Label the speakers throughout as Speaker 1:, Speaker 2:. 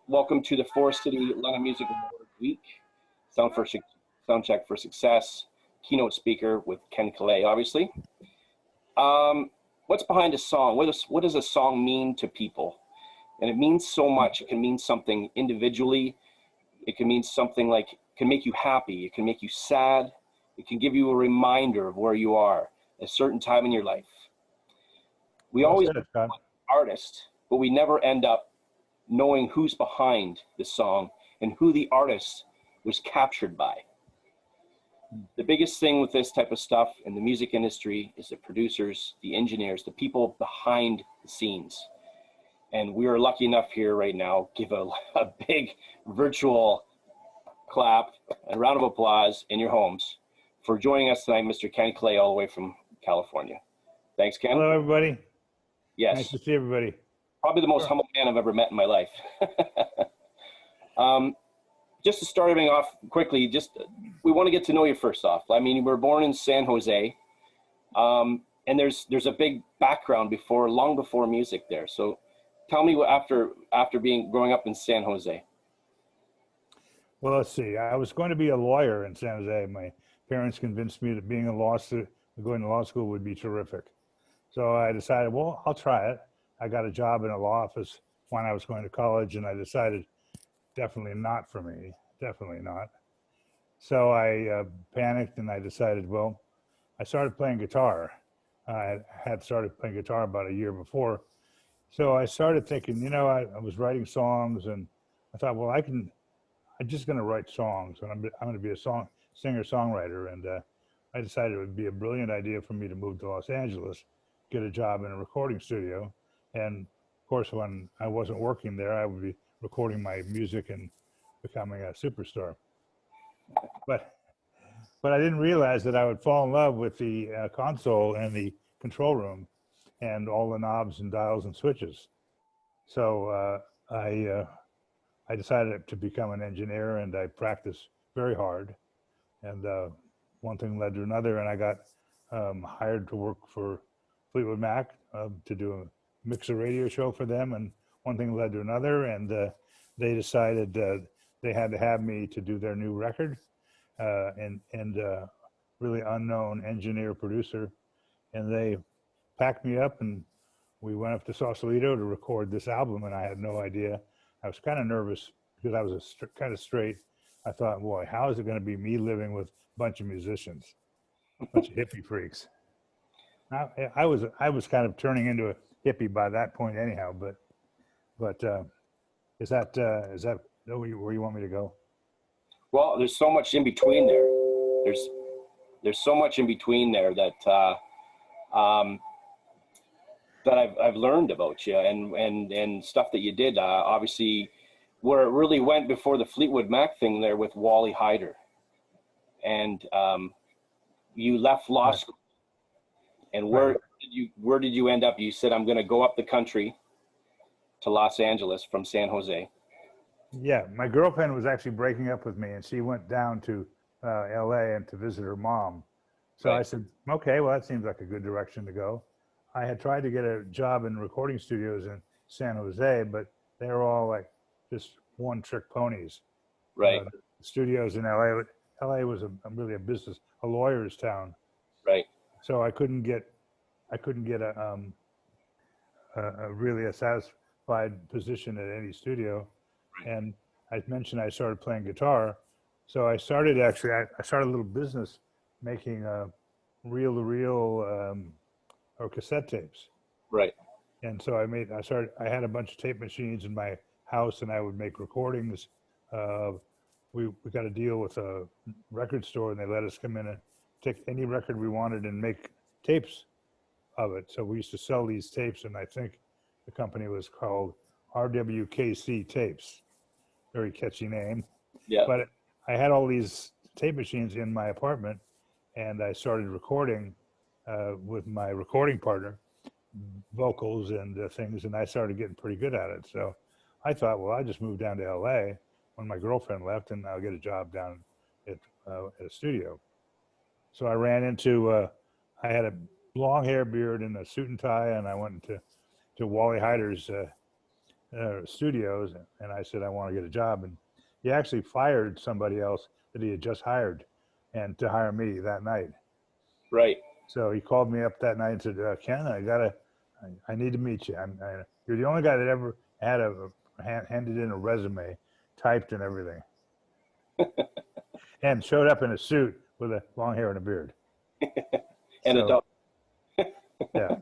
Speaker 1: welcome to the Forest City London Music Award Week. SoundCheck for Success, keynote speaker with Ken Caillat, obviously. What's behind a song? What does a song mean to people? And it means so much. It can mean something individually. It can mean something like, it can make you happy. It can make you sad. It can give you a reminder of where you are at a certain time in your life. We always know an artist, but we never end up knowing who's behind the song and who the artist was captured by. The biggest thing with this type of stuff in the music industry is the producers, the engineers, the people behind the scenes. And we are lucky enough here right now, give a big virtual clap and round of applause in your homes for joining us tonight, Mr. Ken Caillat, all the way from California. Thanks, Ken.
Speaker 2: Hello, everybody.
Speaker 1: Yes.
Speaker 2: Nice to see everybody.
Speaker 1: Probably the most humble man I've ever met in my life. Just to start everything off quickly, we want to get to know you first off. I mean, you were born in San Jose, and there's a big background long before music there. So tell me after growing up in San Jose.
Speaker 2: Well, let's see. I was going to be a lawyer in San Jose. My parents convinced me that going to law school would be terrific. So I decided, well, I'll try it. I got a job in a law office when I was going to college, and I decided definitely not for me, definitely not. So I panicked, and I decided, well, I started playing guitar. I had started playing guitar about a year before. So I started thinking, I was writing songs, and I thought, well, I'm just going to write songs, and I'm going to be a singer-songwriter. And I decided it would be a brilliant idea for me to move to Los Angeles, get a job in a recording studio. And of course, when I wasn't working there, I would be recording my music and becoming a superstar. But I didn't realize that I would fall in love with the console and the control room and all the knobs and dials and switches. So I decided to become an engineer, and I practiced very hard. And one thing led to another, and I got hired to work for Fleetwood Mac to do a mixer radio show for them. And one thing led to another, and they decided they had to have me to do their new record, and really unknown engineer producer. And they packed me up, and we went up to Sausalito to record this album, and I had no idea. I was kind of nervous because I was kind of straight. I thought, boy, how is it going to be me living with a bunch of musicians, a bunch of hippie freaks? I was kind of turning into a hippie by that point anyhow, but is that where you want me to go? Well,
Speaker 1: there's so much in between there. There's so much in between there that I've learned about you and stuff that you did. Obviously, where it really went before the Fleetwood Mac thing there with Wally Hyder, and you left law school. And where did you end up? You said, I'm going to go up the country to Los Angeles from San Jose.
Speaker 2: Yeah, my girlfriend was actually breaking up with me, and she went down to LA and to visit her mom. So I said, okay, well, that seems like a good direction to go. I had tried to get a job in recording studios in San Jose, but they were all like just one-trick ponies.
Speaker 1: Right.
Speaker 2: Studios in LA. LA was really a lawyer's town.
Speaker 1: Right.
Speaker 2: So I couldn't get a really satisfied position at any studio. And I mentioned I started playing guitar. So I started a little business making reel-to-reel or cassette tapes.
Speaker 1: Right.
Speaker 2: And so I had a bunch of tape machines in my house, and I would make recordings. We got a deal with a record store, and they let us come in and take any record we wanted and make tapes of it. So we used to sell these tapes, and I think the company was called RWKC Tapes. Very catchy name.
Speaker 1: Yeah.
Speaker 2: But I had all these tape machines in my apartment, and I started recording with my recording partner, vocals and things, and I started getting pretty good at it. So I thought, well, I just moved down to LA when my girlfriend left, and I'll get a job down at a studio. So I ran into, I had a long hair beard and a suit and tie, and I went to Wally Hyder's studios, and I said I want to get a job, and he actually fired somebody else that he had just hired, and to hire me that night.
Speaker 1: Right.
Speaker 2: So he called me up that night and said, Ken, I need to meet you. You're the only guy that ever had handed in a resume, typed and everything, and showed up in a suit with a long hair and a beard.
Speaker 1: And a dog.
Speaker 2: Yeah.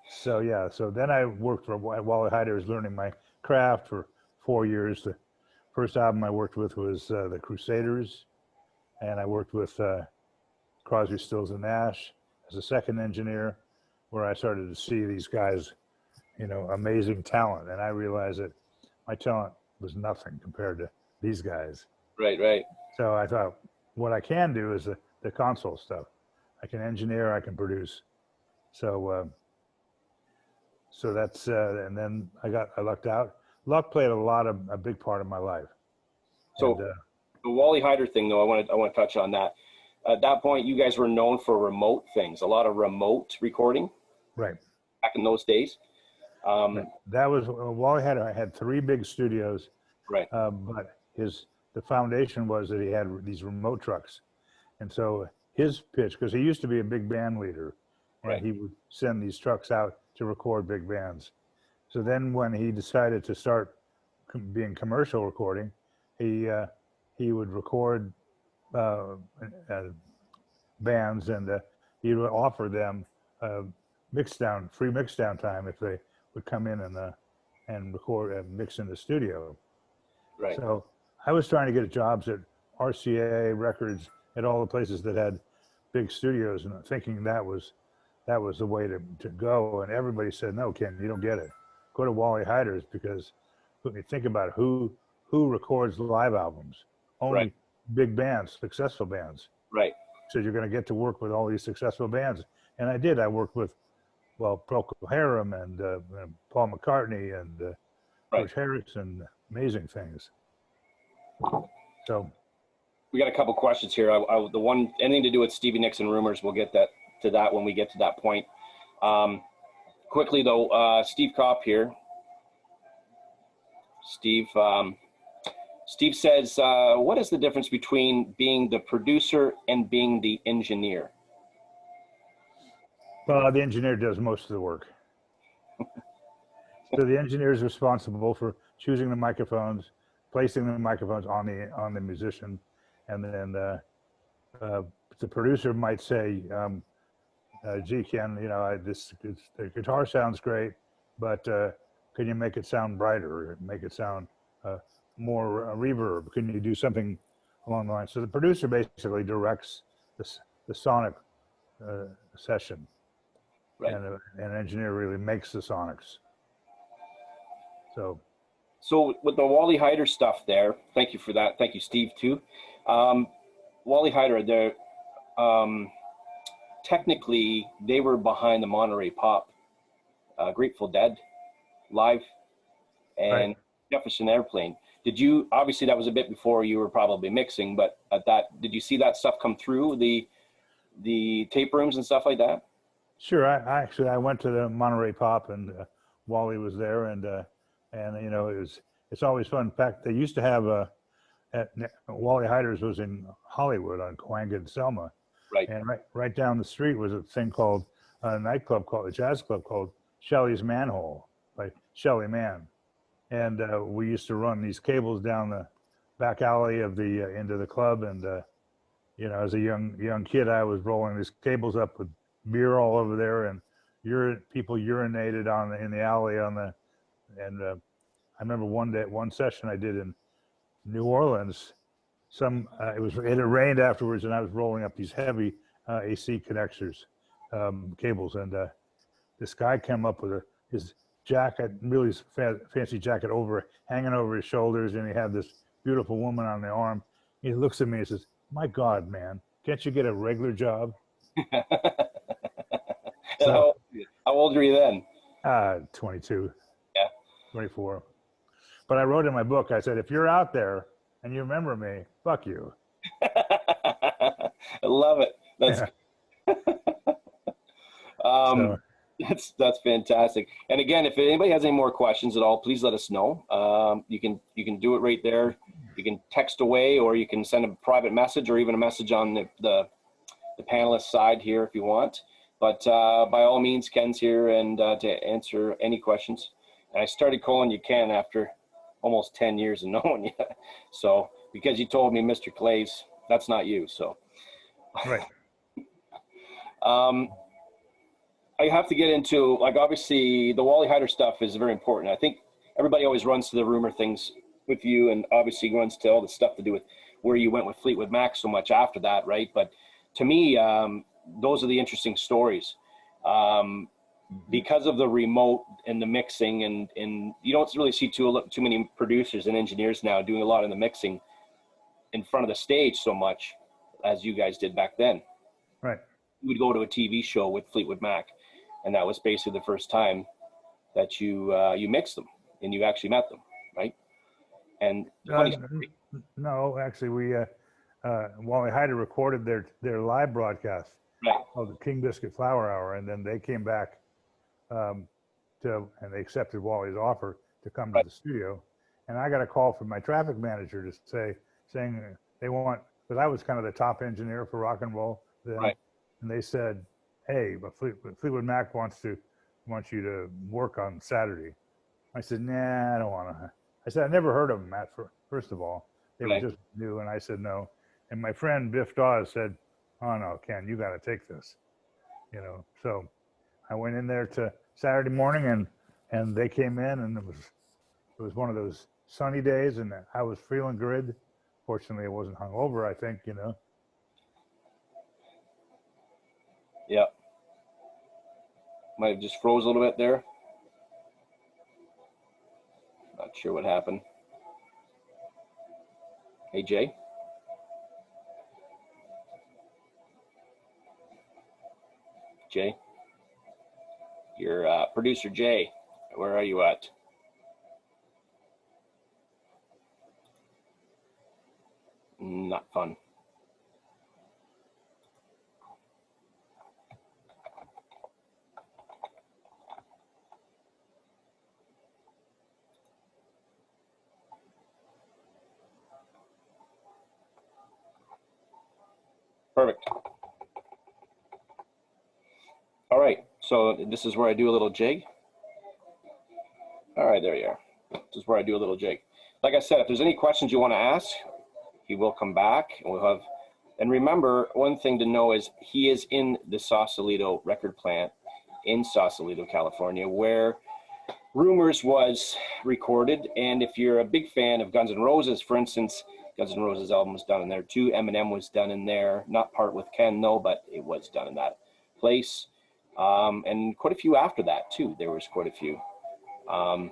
Speaker 2: So then I worked for Wally Heider's, learning my craft for 4 years. The first album I worked with was the Crusaders, and I worked with Crosby, Stills and Nash as a second engineer, where I started to see these guys, amazing talent, and I realized that my talent was nothing compared to these guys.
Speaker 1: Right.
Speaker 2: So I thought, what I can do is the console stuff. I can engineer, I can produce. So that's and then I lucked out. Luck played a big part of my life.
Speaker 1: So
Speaker 2: and,
Speaker 1: the Wally Heider thing, though, I want to touch on that. At that point, you guys were known for remote things, a lot of remote recording.
Speaker 2: Right.
Speaker 1: Back in those days.
Speaker 2: That was Wally Heider. I had 3 big studios.
Speaker 1: Right.
Speaker 2: But the foundation was that he had these remote trucks, and so his pitch, because he used to be a big band leader, and
Speaker 1: Right.
Speaker 2: he would send these trucks out to record big bands. So then when he decided to start being commercial recording, he would record bands, and he would offer them free mixdown time if they would come in and record and mix in the studio.
Speaker 1: Right.
Speaker 2: So I was trying to get jobs at RCA Records, at all the places that had big studios, and thinking that was the way to go. And everybody said, no, Ken, you don't get it. Go to Wally Heider's, because when you think about it, who records live albums? Only
Speaker 1: Right.
Speaker 2: big bands, successful bands.
Speaker 1: Right.
Speaker 2: So you're going to get to work with all these successful bands. And I did. I worked with, Procol Harum and Paul McCartney and George Harrison, amazing things. So
Speaker 1: we got a couple questions here. The one, anything to do with Stevie Nicks and Rumours, we'll get to that when we get to that point. Quickly though, Steve Kopp here. Steve says, what is the difference between being the producer and being the engineer?
Speaker 2: Well, the engineer does most of the work. So the engineer is responsible for choosing the microphones, placing the microphones on the musician, and then the producer might say, "Gee, Ken, the guitar sounds great, but can you make it sound brighter, or make it sound more reverb? Can you do something along the line?" So the producer basically directs the sonic session,
Speaker 1: right.
Speaker 2: And an engineer really makes the sonics.
Speaker 1: So with the Wally Heider stuff there, thank you for that. Thank you, Steve, too. Wally Heider, technically, they were behind the Monterey Pop, Grateful Dead, Live, and
Speaker 2: Right.
Speaker 1: Jefferson Airplane. Obviously that was a bit before you were probably mixing, but did you see that stuff come through the tape rooms and stuff like that?
Speaker 2: Sure. I went to the Monterey Pop, and Wally was there, and it's always fun. In fact, they used to have Wally Heider's was in Hollywood on Cahuenga and Selma,
Speaker 1: Right.
Speaker 2: and right down the street was a nightclub a jazz club called Shelley's Manhole by Shelley Mann, and we used to run these cables down the back alley of the into the club, and as a young kid, I was rolling these cables up with beer all over there, and people urinated in the alley and I remember one session I did in New Orleans. It had rained afterwards, and I was rolling up these heavy AC connectors, cables, and this guy came up with his jacket, really fancy jacket, hanging over his shoulders, and he had this beautiful woman on the arm. He looks at me and says, "My God, man, can't you get a regular job?"
Speaker 1: So, how old were you then?
Speaker 2: 22.
Speaker 1: Yeah.
Speaker 2: 24. But I wrote in my book, I said, if you're out there and you remember me, fuck you.
Speaker 1: I love it. That's
Speaker 2: yeah.
Speaker 1: That's fantastic. And again, if anybody has any more questions at all, please let us know. You can do it right there. You can text away, or you can send a private message, or even a message on the panelist side here if you want. But by all means, Ken's here and to answer any questions. And I started calling you Ken after almost 10 years of knowing you. So because you told me Mr. Clay's, that's not you. So
Speaker 2: Right.
Speaker 1: I have to get into, like, obviously the Wally Heider stuff is very important. I think everybody always runs to the rumor things with you, and obviously runs to all the stuff to do with where you went with Fleetwood Mac so much after that, right? But to me, those are the interesting stories. Because of the remote and the mixing, and you don't really see too many producers and engineers now doing a lot of the mixing in front of the stage so much as you guys did back then.
Speaker 2: Right.
Speaker 1: You would go to a TV show with Fleetwood Mac, and that was basically the first time that you mixed them and you actually met them, right? And
Speaker 2: no, actually, we Wally Heider recorded their live broadcast of the King Biscuit Flower Hour, and then they came back and they accepted Wally's offer to come to the studio. And I got a call from my traffic manager saying they want, because I was kind of the top engineer for rock and roll then, and they said, "Hey, but Fleetwood Mac wants you to work on Saturday." I said, "Nah, I don't want to." I said, "I never heard of them, Matt. First of all, they were just new," and I said no. And my friend Biff Dawes said, "Oh no, Ken, you got to take this," you know. So I went in there to Saturday morning, and they came in, and it was one of those sunny days, and I was feeling good. Fortunately, I wasn't hungover, I think, you know.
Speaker 1: Yeah. Might have just froze a little bit there. Not sure what happened. Hey, Jay. Jay. Your producer, Jay. Where are you at? Not fun. Perfect. All right, so this is where I do a little jig. All right, there you are. This is where I do a little jig. Like I said, if there's any questions you want to ask, he will come back, and we'll have. And remember, one thing to know is he is in the Sausalito record plant in Sausalito, California, where Rumours was recorded. And if you're a big fan of Guns N' Roses, for instance, Guns N' Roses album was done in there too. Eminem was done in there, not part with Ken though, but it was done in that place. And quite a few after that too. There was quite a few. We're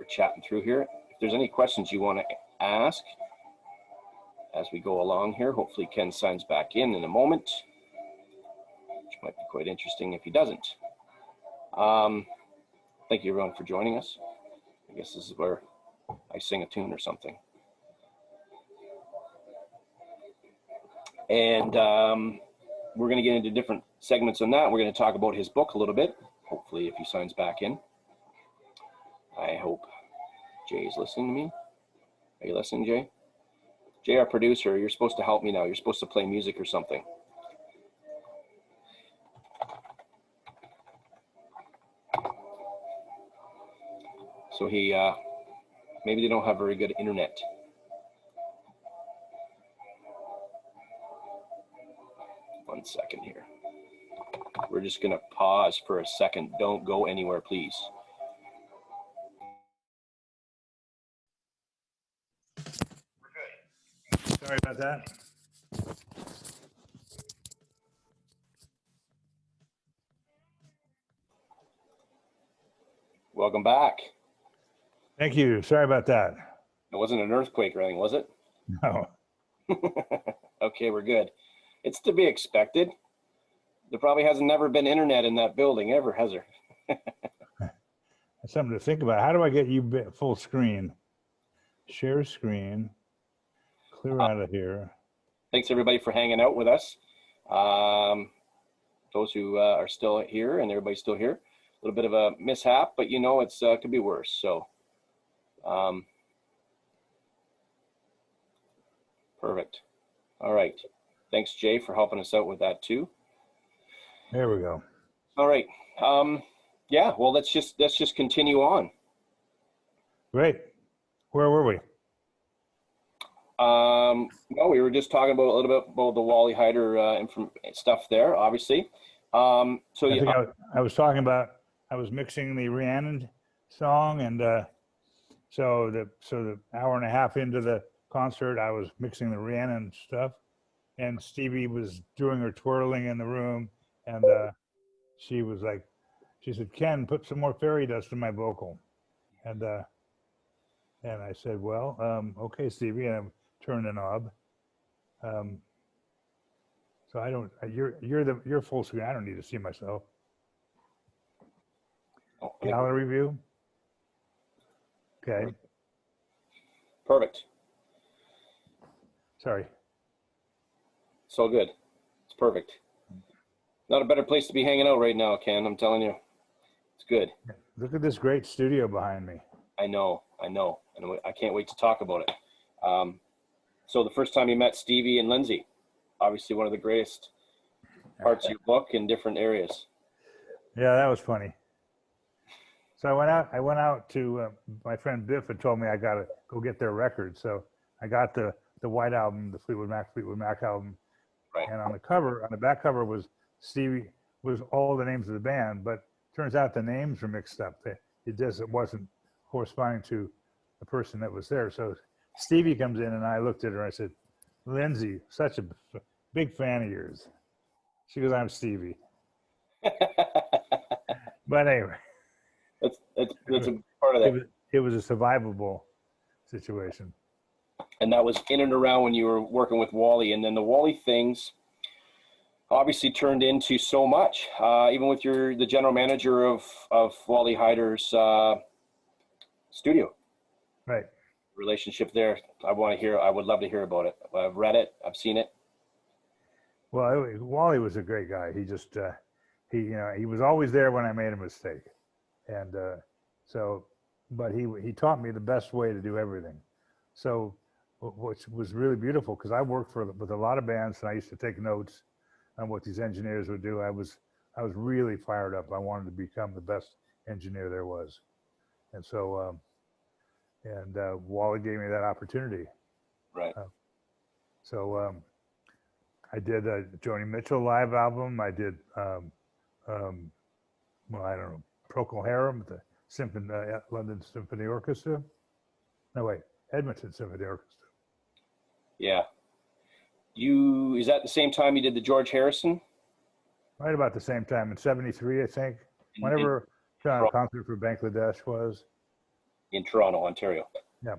Speaker 1: chatting through here. If there's any questions you want to ask as we go along here, hopefully Ken signs back in a moment, which might be quite interesting if he doesn't. Thank you everyone for joining us. I guess this is where I sing a tune or something. And we're going to get into different segments on that. We're going to talk about his book a little bit, hopefully if he signs back in. I hope Jay is listening to me. Are you listening, Jay? Jay, our producer, you're supposed to help me now. You're supposed to play music or something. So he, maybe they don't have very good internet. One second here. We're just gonna pause for a second. Don't go anywhere, please.
Speaker 2: Sorry about that.
Speaker 1: Welcome back.
Speaker 2: Thank you. Sorry about that.
Speaker 1: It wasn't an earthquake or anything, was it?
Speaker 2: No.
Speaker 1: Okay, we're good. It's to be expected. There probably hasn't never been internet in that building ever, has there?
Speaker 2: That's something to think about. How do I get you full screen? Share screen. Clear out of here.
Speaker 1: Thanks everybody for hanging out with us. those who are still here, and everybody's still here. A little bit of a mishap, but you know, it's could be worse. So, perfect. All right. Thanks, Jay, for helping us out with that too.
Speaker 2: There we go.
Speaker 1: All right. Yeah. Well, let's just continue on.
Speaker 2: Great. Where were we?
Speaker 1: Well, we were just talking about a little bit about the Wally Heider stuff there, obviously. So
Speaker 2: I think I was talking about, I was mixing the Rhiannon song, and so the hour and a half into the concert, I was mixing the Rhiannon stuff, and Stevie was doing her twirling in the room, and she was like, she said, "Ken, put some more fairy dust in my vocal," and I said, "Well, okay, Stevie," and I turned the knob. So I don't. You're full screen. I don't need to see myself. Gallery view. Okay.
Speaker 1: Perfect.
Speaker 2: Sorry.
Speaker 1: So good. It's perfect. Not a better place to be hanging out right now, Ken. I'm telling you, it's good.
Speaker 2: Look at this great studio behind me.
Speaker 1: I know, and I can't wait to talk about it. So the first time you met Stevie and Lindsay, obviously one of the greatest parts of your book in different areas.
Speaker 2: Yeah, that was funny. So I went out to my friend Biff had told me I got to go get their record. So I got the White Album, the Fleetwood Mac album.
Speaker 1: Right.
Speaker 2: And on the back cover was Stevie, was all the names of the band, but turns out the names were mixed up. It wasn't corresponding to the person that was there. So Stevie comes in, and I looked at her and I said, "Lindsay, such a big fan of yours." She goes, "I'm Stevie." But anyway,
Speaker 1: that's a part of that.
Speaker 2: It was a survivable situation.
Speaker 1: And that was in and around when you were working with Wally, and then the Wally things obviously turned into so much. Even with the general manager of Wally Heider's studio.
Speaker 2: Right.
Speaker 1: Relationship there. I would love to hear about it. I've read it. I've seen it.
Speaker 2: Well, Wally was a great guy. He just he was always there when I made a mistake, and but he taught me the best way to do everything. So, which was really beautiful, because I worked with a lot of bands, and I used to take notes on what these engineers would do. I was really fired up. I wanted to become the best engineer there was, and so Wally gave me that opportunity.
Speaker 1: Right.
Speaker 2: I did a Joni Mitchell live album. I did, well, I don't know, Procol Harum, the London Symphony Orchestra. No, wait, Edmonton Symphony Orchestra.
Speaker 1: Yeah. Is that the same time you did the George Harrison?
Speaker 2: Right about the same time, in '73, I think. Whenever Concert for Bangladesh was.
Speaker 1: In Toronto, Ontario.
Speaker 2: Yeah.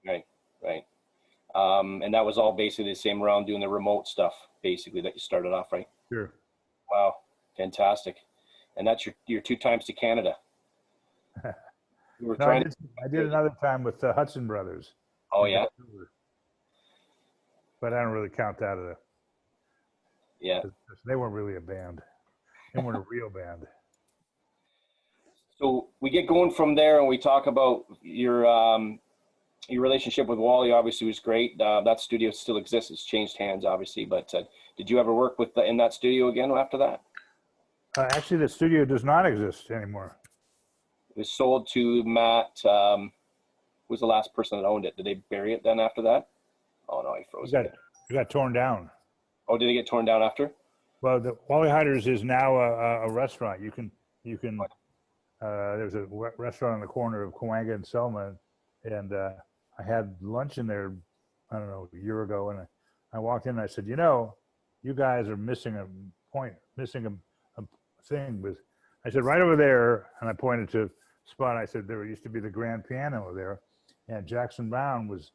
Speaker 1: Right. And that was all basically the same around doing the remote stuff, basically, that you started off, right?
Speaker 2: Sure.
Speaker 1: Wow, fantastic. And that's your 2 times to Canada.
Speaker 2: I did another time with the Hudson Brothers.
Speaker 1: Oh, yeah?
Speaker 2: But I don't really count that as
Speaker 1: yeah.
Speaker 2: They weren't really a band. They weren't a real band.
Speaker 1: So we get going from there, and we talk about your relationship with Wally. Obviously was great. That studio still exists. It's changed hands, obviously. But did you ever work in that studio again after that?
Speaker 2: Actually, the studio does not exist anymore.
Speaker 1: It was sold to Matt. Who was the last person that owned it? Did they bury it then after that? Oh no, he froze it.
Speaker 2: It got torn down.
Speaker 1: Oh, did it get torn down after?
Speaker 2: Well, the Wally Heider's is now a restaurant. You can. There's a restaurant on the corner of Cahuenga and Selma, and I had lunch in there, I don't know, a year ago, and I walked in and I said, you guys are missing a point, missing a thing. I said, right over there, and I pointed to a spot. I said, there used to be the grand piano there, and Jackson Brown was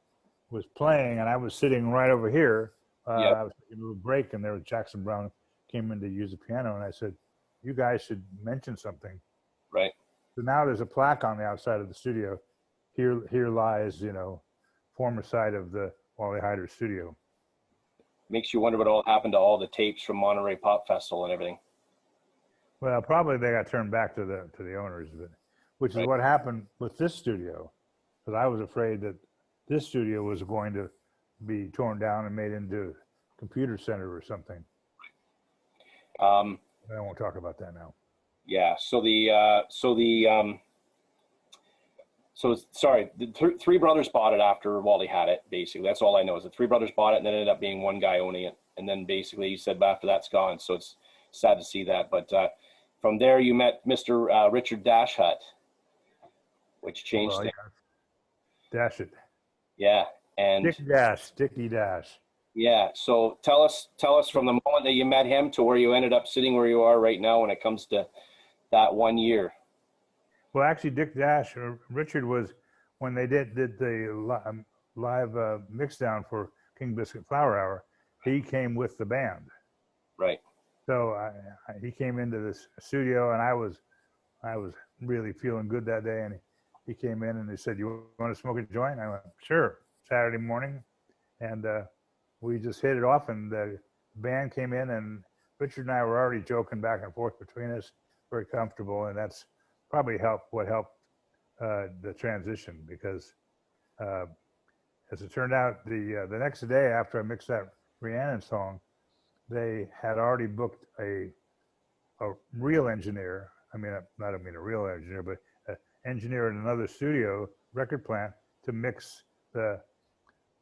Speaker 2: playing, and I was sitting right over here. I was taking a little break, and there was Jackson Brown came in to use the piano, and I said, you guys should mention something.
Speaker 1: Right.
Speaker 2: So now there's a plaque on the outside of the studio. Here lies, former site of the Wally Heider studio.
Speaker 1: Makes you wonder what all happened to all the tapes from Monterey Pop Festival and everything.
Speaker 2: Well, probably they got turned back to the owners, but, which is
Speaker 1: Right.
Speaker 2: what happened with this studio, because I was afraid that this studio was going to be torn down and made into computer center or something.
Speaker 1: Um,
Speaker 2: I won't talk about that now.
Speaker 1: yeah. So sorry, the three brothers bought it after Wally had it. Basically, that's all I know is the three brothers bought it, and then it ended up being one guy owning it. And then basically he said, but after that's gone. So it's sad to see that. But from there, you met Mr. Richard Dashut, which changed things.
Speaker 2: Yeah. Dash it.
Speaker 1: Yeah. And
Speaker 2: Dickie Dash.
Speaker 1: yeah. So tell us from the moment that you met him to where you ended up sitting where you are right now when it comes to that 1 year.
Speaker 2: Well, actually, Dick Dash or Richard was when they did the live mix down for King Biscuit Flower Hour. He came with the band.
Speaker 1: Right.
Speaker 2: So he came into this studio, and I was really feeling good that day. And he came in and he said, "You want to smoke a joint?" I went, "Sure." Saturday morning, and we just hit it off. And the band came in, and Richard and I were already joking back and forth between us, very comfortable, and that's probably helped the transition, because as it turned out, the next day after I mixed that Rhiannon song, they had already booked a real engineer. I mean a real engineer, but an engineer in another studio record plant to mix the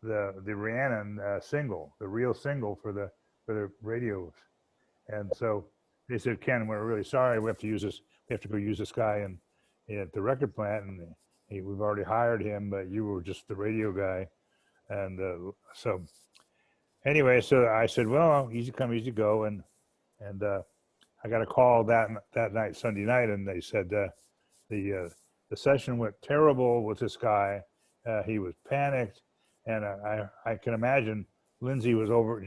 Speaker 2: Rhiannon single, the real single for the radios. And so they said, "Ken, we're really sorry. We have to use this. We have to go use this guy at the record plant, and we've already hired him, but you were just the radio guy." And so anyway, so I said, "Well, easy come, easy go," and I got a call that night, Sunday night, and they said the session went terrible with this guy. He was panicked, and I can imagine Lindsay was over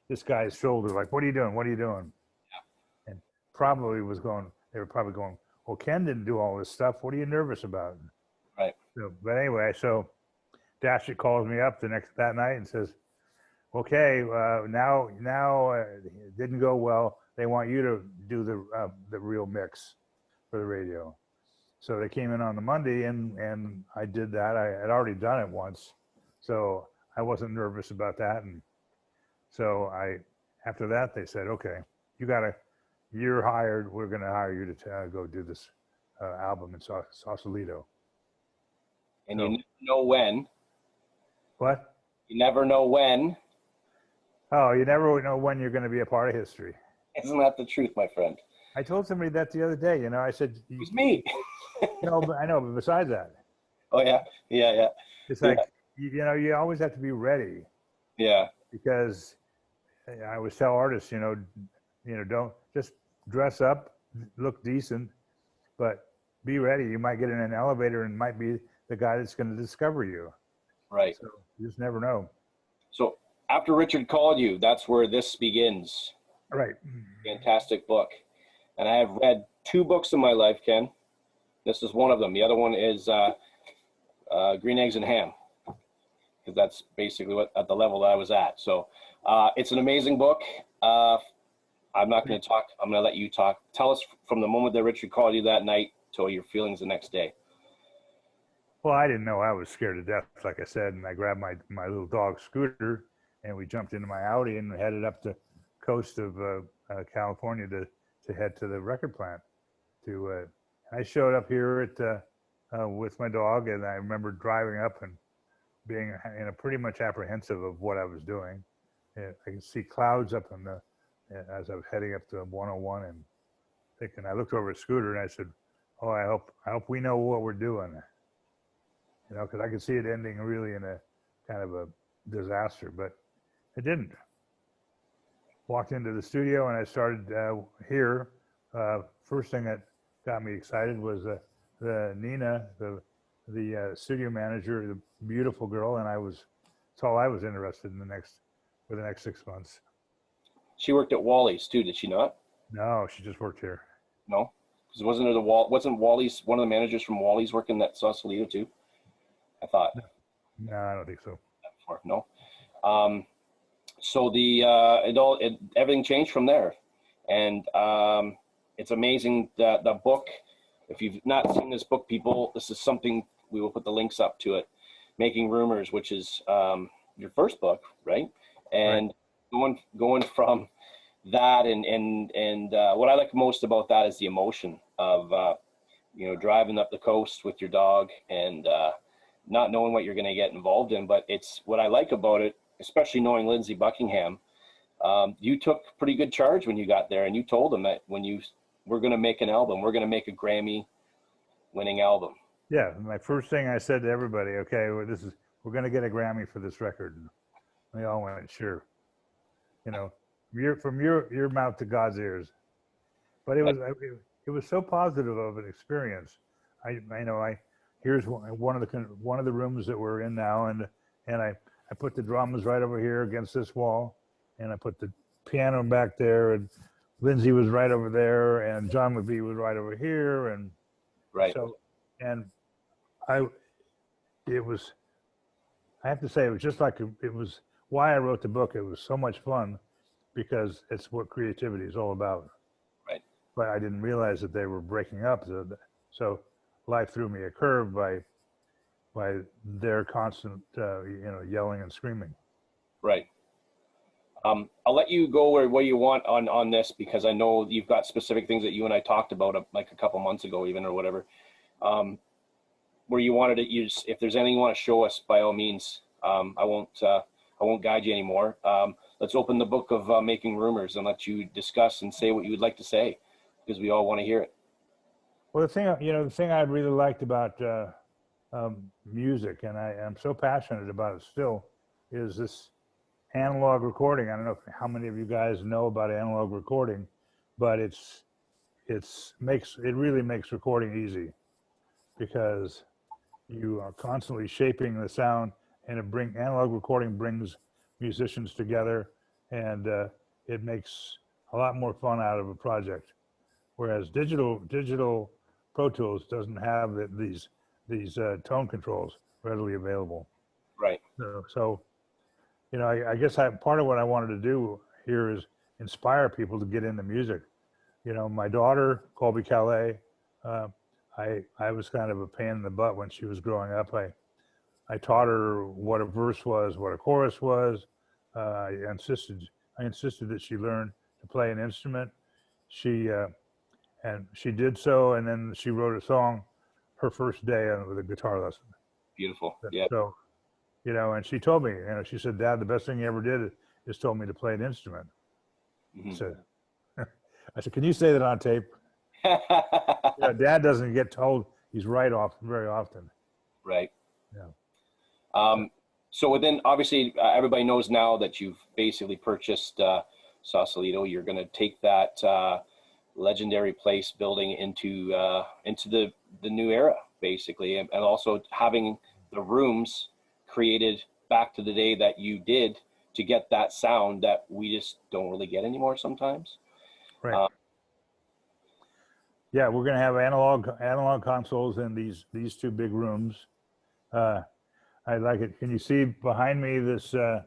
Speaker 2: this guy's shoulder, like, "What are you doing? What are you doing?" Yeah. And they were probably going, "Well, Ken didn't do all this stuff. What are you nervous about?"
Speaker 1: Right.
Speaker 2: So, but anyway, so Dashit calls me up that night and says, "Okay, now it didn't go well. They want you to do the real mix for the radio." So they came in on the Monday, and I did that. I had already done it once, so I wasn't nervous about that. And so after that, they said, "Okay, you're hired. We're going to hire you to go do this album in Sausalito."
Speaker 1: And you never know when.
Speaker 2: What?
Speaker 1: You never know when.
Speaker 2: Oh, you never know when you're going to be a part of history.
Speaker 1: Isn't that the truth, my friend?
Speaker 2: I told somebody that the other day. I said,
Speaker 1: "It was me."
Speaker 2: No, but I know. But besides that,
Speaker 1: oh yeah.
Speaker 2: It's like you always have to be ready.
Speaker 1: Yeah.
Speaker 2: Because I always tell artists, don't just dress up, look decent, but be ready. You might get in an elevator and might be the guy that's going to discover you.
Speaker 1: Right.
Speaker 2: So you just never know.
Speaker 1: So after Richard called you, that's where this begins.
Speaker 2: Right.
Speaker 1: Fantastic book. And I have read 2 books in my life, Ken. This is one of them. The other one is Green Eggs and Ham, because that's basically at the level that I was at. So it's an amazing book. I'm not going to talk. I'm going to let you talk. Tell us from the moment that Richard called you that night to your feelings the next day.
Speaker 2: Well, I didn't know. I was scared to death, like I said, and I grabbed my little dog Scooter, and we jumped into my Audi and headed up the coast of California to head to the record plant. I showed up here with my dog, and I remember driving up and being pretty much apprehensive of what I was doing. And I could see clouds up as I was heading up to 101, and thinking. I looked over at Scooter and I said, "Oh, I hope we know what we're doing." Because I could see it ending really in a kind of a disaster, but it didn't. Walked into the studio and I started here. First thing that got me excited was the Nina, the studio manager, the beautiful girl, and that's all I was interested in for the next 6 months.
Speaker 1: She worked at Wally's too, did she not?
Speaker 2: No, she just worked here.
Speaker 1: No, because wasn't Wally's one of the managers from Wally's working at Sausalito too? I thought.
Speaker 2: No, I don't think so.
Speaker 1: No. So everything changed from there, And it's amazing that the book, if you've not seen this book, people, this is something, we will put the links up to it, Making Rumours, which is your first book, right? And going from that, and what I like most about that is the emotion of you know, driving up the coast with your dog and not knowing what you're going to get involved in. But it's what I like about it, especially knowing Lindsey Buckingham. You took pretty good charge when you got there, and you told him that when you we're going to make an album, we're going to make a Grammy-winning album.
Speaker 2: Yeah, my first thing I said to everybody, okay, well, we're going to get a Grammy for this record. And they all went, sure. You know, from your mouth to God's ears. But it was so positive of an experience. Here's one of the rooms that we're in now, and I put the drums right over here against this wall, and I put the piano back there, and Lindsey was right over there, and John McVie was right over here, and so, and I have to say, it was just like it was why I wrote the book. It was so much fun because it's what creativity is all about.
Speaker 1: Right.
Speaker 2: But I didn't realize that they were breaking up. So life threw me a curve by their constant, yelling and screaming.
Speaker 1: Right. I'll let you go where you want on this, because I know you've got specific things that you and I talked about like a couple months ago, even, or whatever, where you wanted to use. If there's anything you want to show us, by all means. I won't guide you anymore. Let's open the book of Making Rumours and let you discuss and say what you would like to say, because we all want to hear it.
Speaker 2: Well, the thing I really liked about music, and I'm so passionate about it still, is this analog recording. I don't know how many of you guys know about analog recording, but it really makes recording easy, because you are constantly shaping the sound, and analog recording brings musicians together, and it makes a lot more fun out of a project. Whereas digital Pro Tools doesn't have these tone controls readily available.
Speaker 1: Right.
Speaker 2: So I guess part of what I wanted to do here is inspire people to get into music. My daughter, Colby Caillat, I was kind of a pain in the butt when she was growing up. I taught her what a verse was, what a chorus was. I insisted that she learn to play an instrument. She did so, and then she wrote a song her first day with a guitar lesson.
Speaker 1: Beautiful. Yeah.
Speaker 2: So, and she told me, she said, "Dad, the best thing you ever did is told me to play an instrument."
Speaker 1: Mm-hmm.
Speaker 2: I said, "Can you say that on tape?" Dad doesn't get told he's right very often.
Speaker 1: Right.
Speaker 2: Yeah.
Speaker 1: So within, obviously, everybody knows now that you've basically purchased Sausalito. You're going to take that legendary place building into the new era, basically, and also having the rooms created back to the day that you did to get that sound that we just don't really get anymore sometimes.
Speaker 2: Right. Yeah, we're going to have analog consoles in these two big rooms. I like it. Can you see behind me this? Can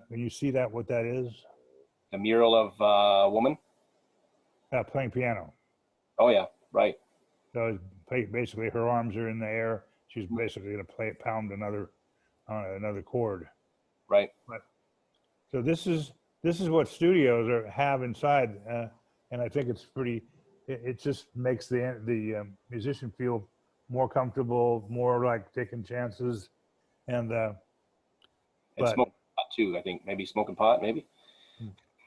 Speaker 2: you see what that is?
Speaker 1: A mural of a woman
Speaker 2: playing piano.
Speaker 1: Oh yeah, right.
Speaker 2: So basically, her arms are in the air. She's basically going to pound another chord.
Speaker 1: Right.
Speaker 2: So this is what studios have inside, and I think it's pretty. It just makes the musician feel more comfortable, more like taking chances, and
Speaker 1: smoking pot too. I think maybe smoking pot, maybe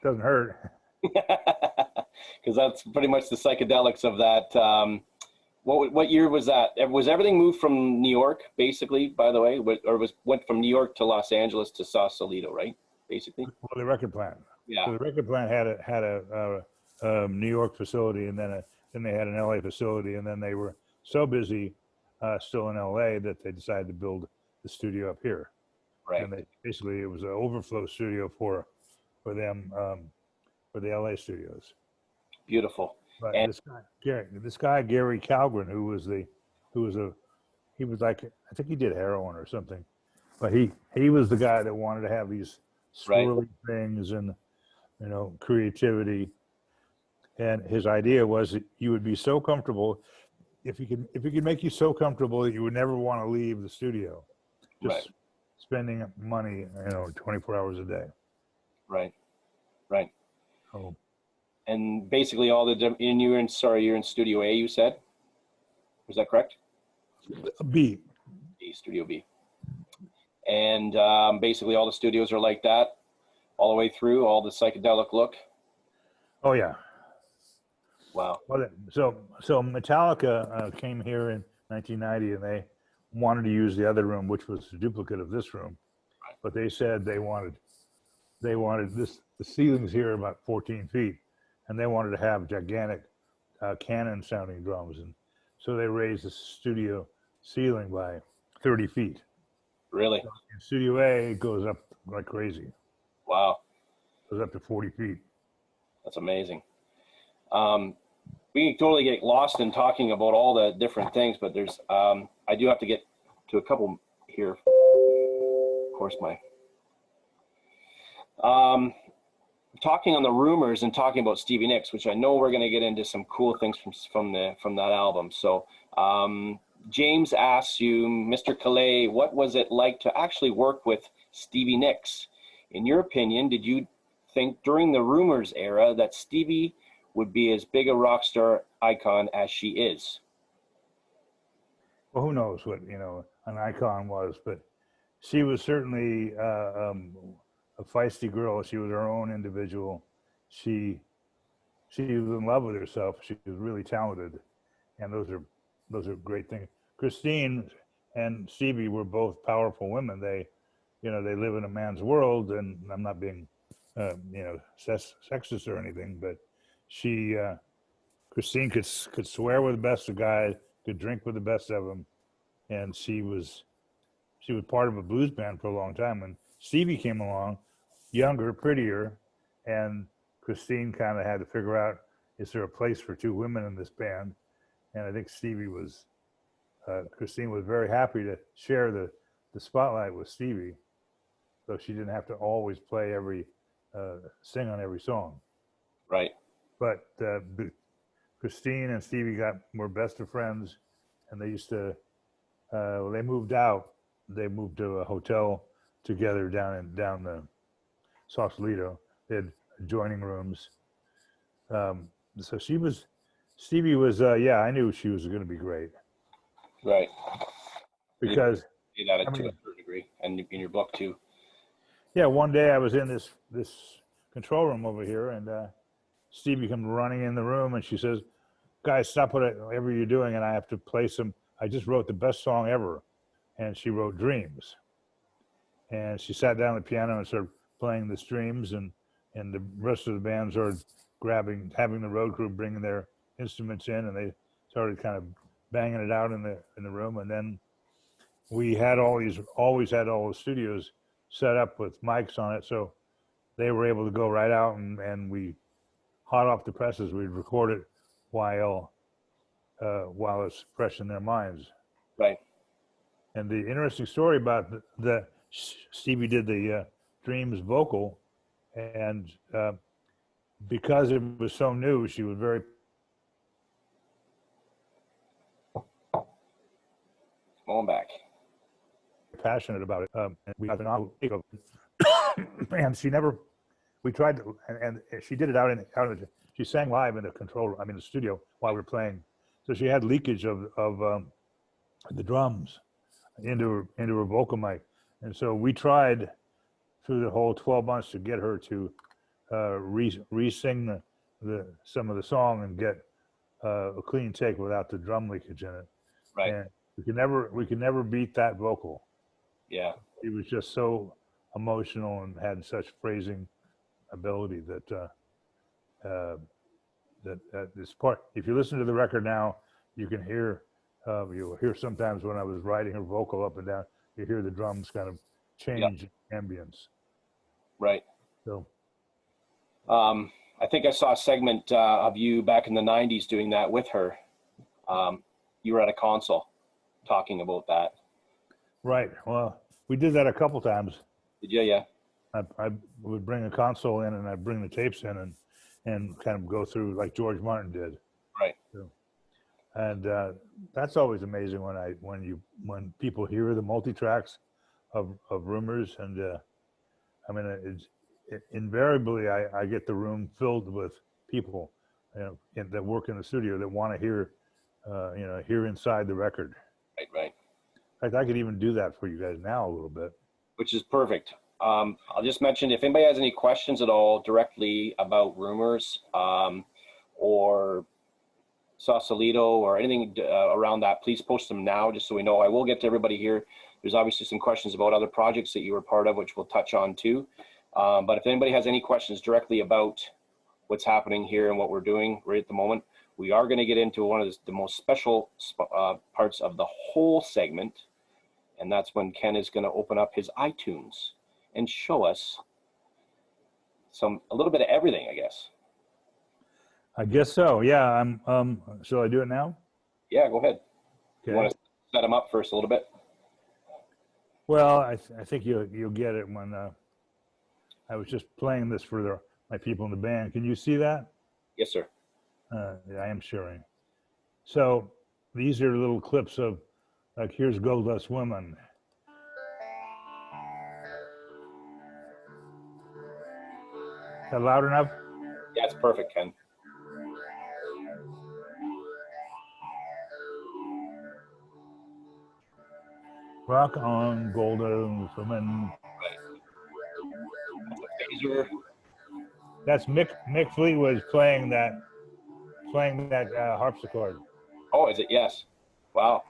Speaker 2: doesn't hurt.
Speaker 1: Because that's pretty much the psychedelics of that. What year was that? Was everything moved from New York, basically? By the way, or went from New York to Los Angeles to Sausalito, right? Basically.
Speaker 2: Well, the record plant.
Speaker 1: Yeah.
Speaker 2: So the record plant had a New York facility, and then they had an LA facility, and then they were so busy still in LA that they decided to build the studio up here.
Speaker 1: Right.
Speaker 2: And it was an overflow studio for them for the LA studios.
Speaker 1: Beautiful.
Speaker 2: But this guy Gary Calgren, he was like, I think he did heroin or something, but he was the guy that wanted to have these swirly things and creativity, And his idea was that you would be so comfortable, if he could make you so comfortable that you would never want to leave the studio, just
Speaker 1: Right.
Speaker 2: spending money, 24 hours a day.
Speaker 1: Right. Right.
Speaker 2: Oh,
Speaker 1: And basically you're in Studio A, you said? Was that correct?
Speaker 2: B.
Speaker 1: Studio B. And basically all the studios are like that all the way through, all the psychedelic look.
Speaker 2: Oh yeah.
Speaker 1: Wow.
Speaker 2: Well, so Metallica came here in 1990, and they wanted to use the other room, which was a duplicate of this room, but they said they wanted this. The ceilings here are about 14 feet, and they wanted to have gigantic cannon sounding drums, and so they raised the studio ceiling by 30 feet.
Speaker 1: Really?
Speaker 2: In Studio A, it goes up like crazy.
Speaker 1: Wow.
Speaker 2: It goes up to 40 feet.
Speaker 1: That's amazing. We can totally get lost in talking about all the different things, but there's, I do have to get to a couple here. Of course, talking on the Rumours and talking about Stevie Nicks, which I know we're going to get into some cool things from that album. So James asks you, Mr. Caillat, what was it like to actually work with Stevie Nicks? In your opinion, did you think during the Rumours era that Stevie would be as big a rock star icon as she is?
Speaker 2: Well, who knows what an icon was, but she was certainly a feisty girl. She was her own individual. She was in love with herself. She was really talented, and those are great things. Christine and Stevie were both powerful women. They live in a man's world, and I'm not being sexist or anything, but Christine could swear with the best of guys, could drink with the best of them, and she was part of a blues band for a long time. When Stevie came along, younger, prettier, and Christine kind of had to figure out, is there a place for two women in this band? And I think Christine was very happy to share the spotlight with Stevie, so she didn't have to always play sing on every song.
Speaker 1: Right.
Speaker 2: But Christine and Stevie were best of friends, and they used to. When they moved out, they moved to a hotel together down the Sausalito. They had adjoining rooms. So Stevie was. I knew she was going to be great.
Speaker 1: Right.
Speaker 2: Because
Speaker 1: you that to a certain degree, and in your book too.
Speaker 2: Yeah, one day I was in this control room over here, and Stevie comes running in the room, and she says, "Guys, stop whatever you're doing, and I have to play some. I just wrote the best song ever," and she wrote "Dreams." And she sat down at the piano and started playing this "Dreams," and the rest of the band started having the road crew bringing their instruments in, and they started kind of banging it out in the room, and then we had always had all the studios set up with mics on it, so they were able to go right out and we hot off the presses, we'd record it while it's fresh in their minds.
Speaker 1: Right.
Speaker 2: And the interesting story about the Stevie did the Dreams vocal, and because it was so new, she was very
Speaker 1: going back.
Speaker 2: Passionate about it. And we have an audio, and we tried to, and she did it she sang live in the studio while we were playing. So she had leakage of the drums into her vocal mic. And so we tried through the whole 12 months to get her to re-sing some of the song and get a clean take without the drum leakage in it.
Speaker 1: Right.
Speaker 2: And we could never beat that vocal.
Speaker 1: Yeah.
Speaker 2: He was just so emotional and had such phrasing ability that this part. If you listen to the record now, you can hear. You'll hear sometimes when I was writing her vocal up and down, you hear the drums kind of change ambience.
Speaker 1: Right.
Speaker 2: So.
Speaker 1: I think I saw a segment of you back in the 90s doing that with her. You were at a console talking about that.
Speaker 2: Right. Well, we did that a couple times.
Speaker 1: Did you? Yeah.
Speaker 2: I would bring a console in and I'd bring the tapes in, and and kind of go through like George Martin did.
Speaker 1: Right.
Speaker 2: So, and that's always amazing when people hear the multi-tracks of Rumours, and I mean, invariably I get the room filled with people, that work in the studio that want to hear, hear inside the record.
Speaker 1: Right, right.
Speaker 2: In fact, I could even do that for you guys now a little bit.
Speaker 1: Which is perfect. I'll just mention, if anybody has any questions at all directly about Rumours, or Sausalito or anything around that, please post them now, just so we know. I will get to everybody here. There's obviously some questions about other projects that you were part of, which we'll touch on too. But if anybody has any questions directly about what's happening here and what we're doing right at the moment, we are going to get into one of the most special parts of the whole segment. And that's when Ken is going to open up his iTunes and show us a little bit of everything, I guess.
Speaker 2: I guess so. Yeah. Shall I do it now?
Speaker 1: Yeah, go ahead.
Speaker 2: Okay.
Speaker 1: You want to set him up first a little bit?
Speaker 2: Well, I think you'll get it when I was just playing this for my people in the band. Can you see that?
Speaker 1: Yes, sir.
Speaker 2: Yeah, I am sharing. So these are little clips of, like, here's Gold Dust Woman. Is that loud enough?
Speaker 1: Yeah, it's perfect, Ken.
Speaker 2: Rock on, Golden Woman.
Speaker 1: Phaser.
Speaker 2: That's Mick Fleetwood playing that harpsichord.
Speaker 1: Oh, is it? Yes. Wow.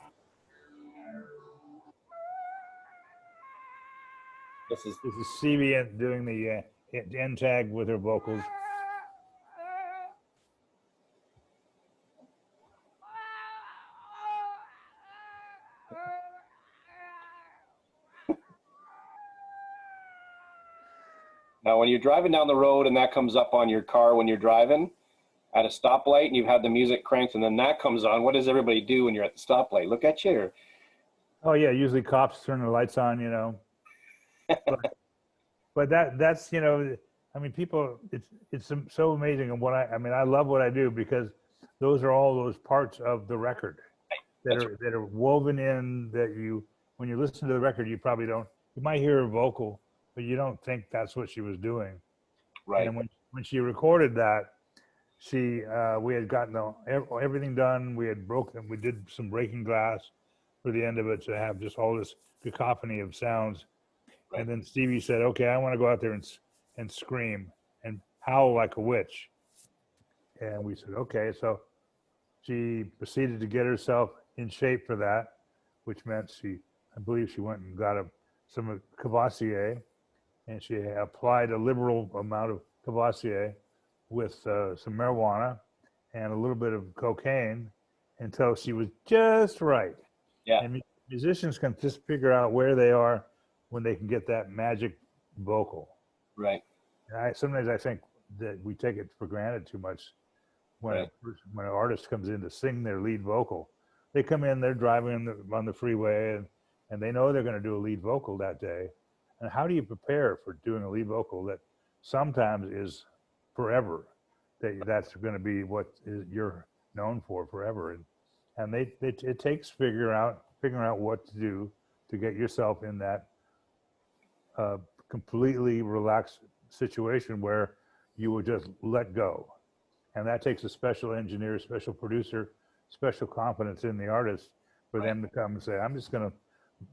Speaker 1: This is
Speaker 2: Stevie doing the end tag with her vocals.
Speaker 1: Now, when you're driving down the road and that comes up on your car when you're driving at a stoplight and you've had the music cranked and then that comes on, what does everybody do when you're at the stoplight? Look at you. Or...
Speaker 2: Oh yeah, usually cops turn the lights on, but that's I mean, people, it's so amazing. And I love what I do, because those are all those parts of the record that are woven in, that when you listen to the record, you might hear a vocal, but you don't think that's what she was doing.
Speaker 1: Right.
Speaker 2: And when she recorded that, we had gotten everything done. We did some breaking glass for the end of it to have just all this cacophony of sounds. Right. And then Stevie said, okay, I want to go out there and scream and howl like a witch. And we said, okay. So she proceeded to get herself in shape for that, which meant I believe she went and got some Cavassier, and she applied a liberal amount of Cavassier with some marijuana and a little bit of cocaine until she was just right.
Speaker 1: Yeah.
Speaker 2: And musicians can just figure out where they are when they can get that magic vocal.
Speaker 1: Right.
Speaker 2: And sometimes I think that we take it for granted too much when an artist comes in to sing their lead vocal. They come in, they're driving on the freeway, and they know they're going to do a lead vocal that day. And how do you prepare for doing a lead vocal that sometimes is forever? That's going to be what you're known for forever. And it takes figuring out what to do to get yourself in that completely relaxed situation where you would just let go. And that takes a special engineer, special producer, special confidence in the artist for them to come and say, I'm just going to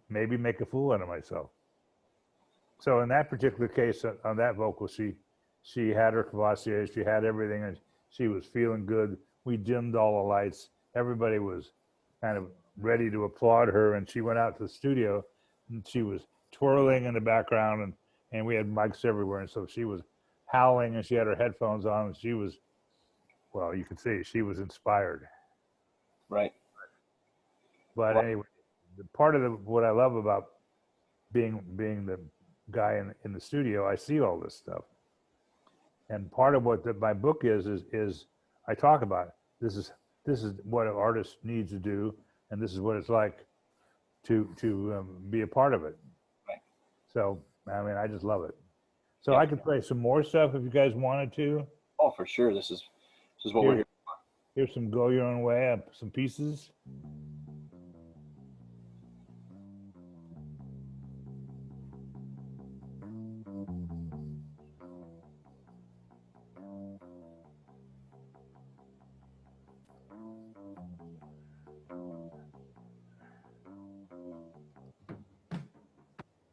Speaker 2: maybe make a fool out of myself. So in that particular case, on that vocal, she had her Cavassier, she had everything, and she was feeling good. We dimmed all the lights. Everybody was kind of ready to applaud her, and she went out to the studio, and she was twirling in the background, and we had mics everywhere, and so she was howling, and she had her headphones on, and she was, well, you can see she was inspired.
Speaker 1: Right.
Speaker 2: But anyway, part of what I love about being the guy in the studio, I see all this stuff. And part of what my book is I talk about it. This is what an artist needs to do, and this is what it's like to be a part of it.
Speaker 1: Right.
Speaker 2: So I mean, I just love it. So I could play some more stuff if you guys wanted to.
Speaker 1: Oh, for sure. This is what we're here.
Speaker 2: Here's some Go Your Own Way, some pieces.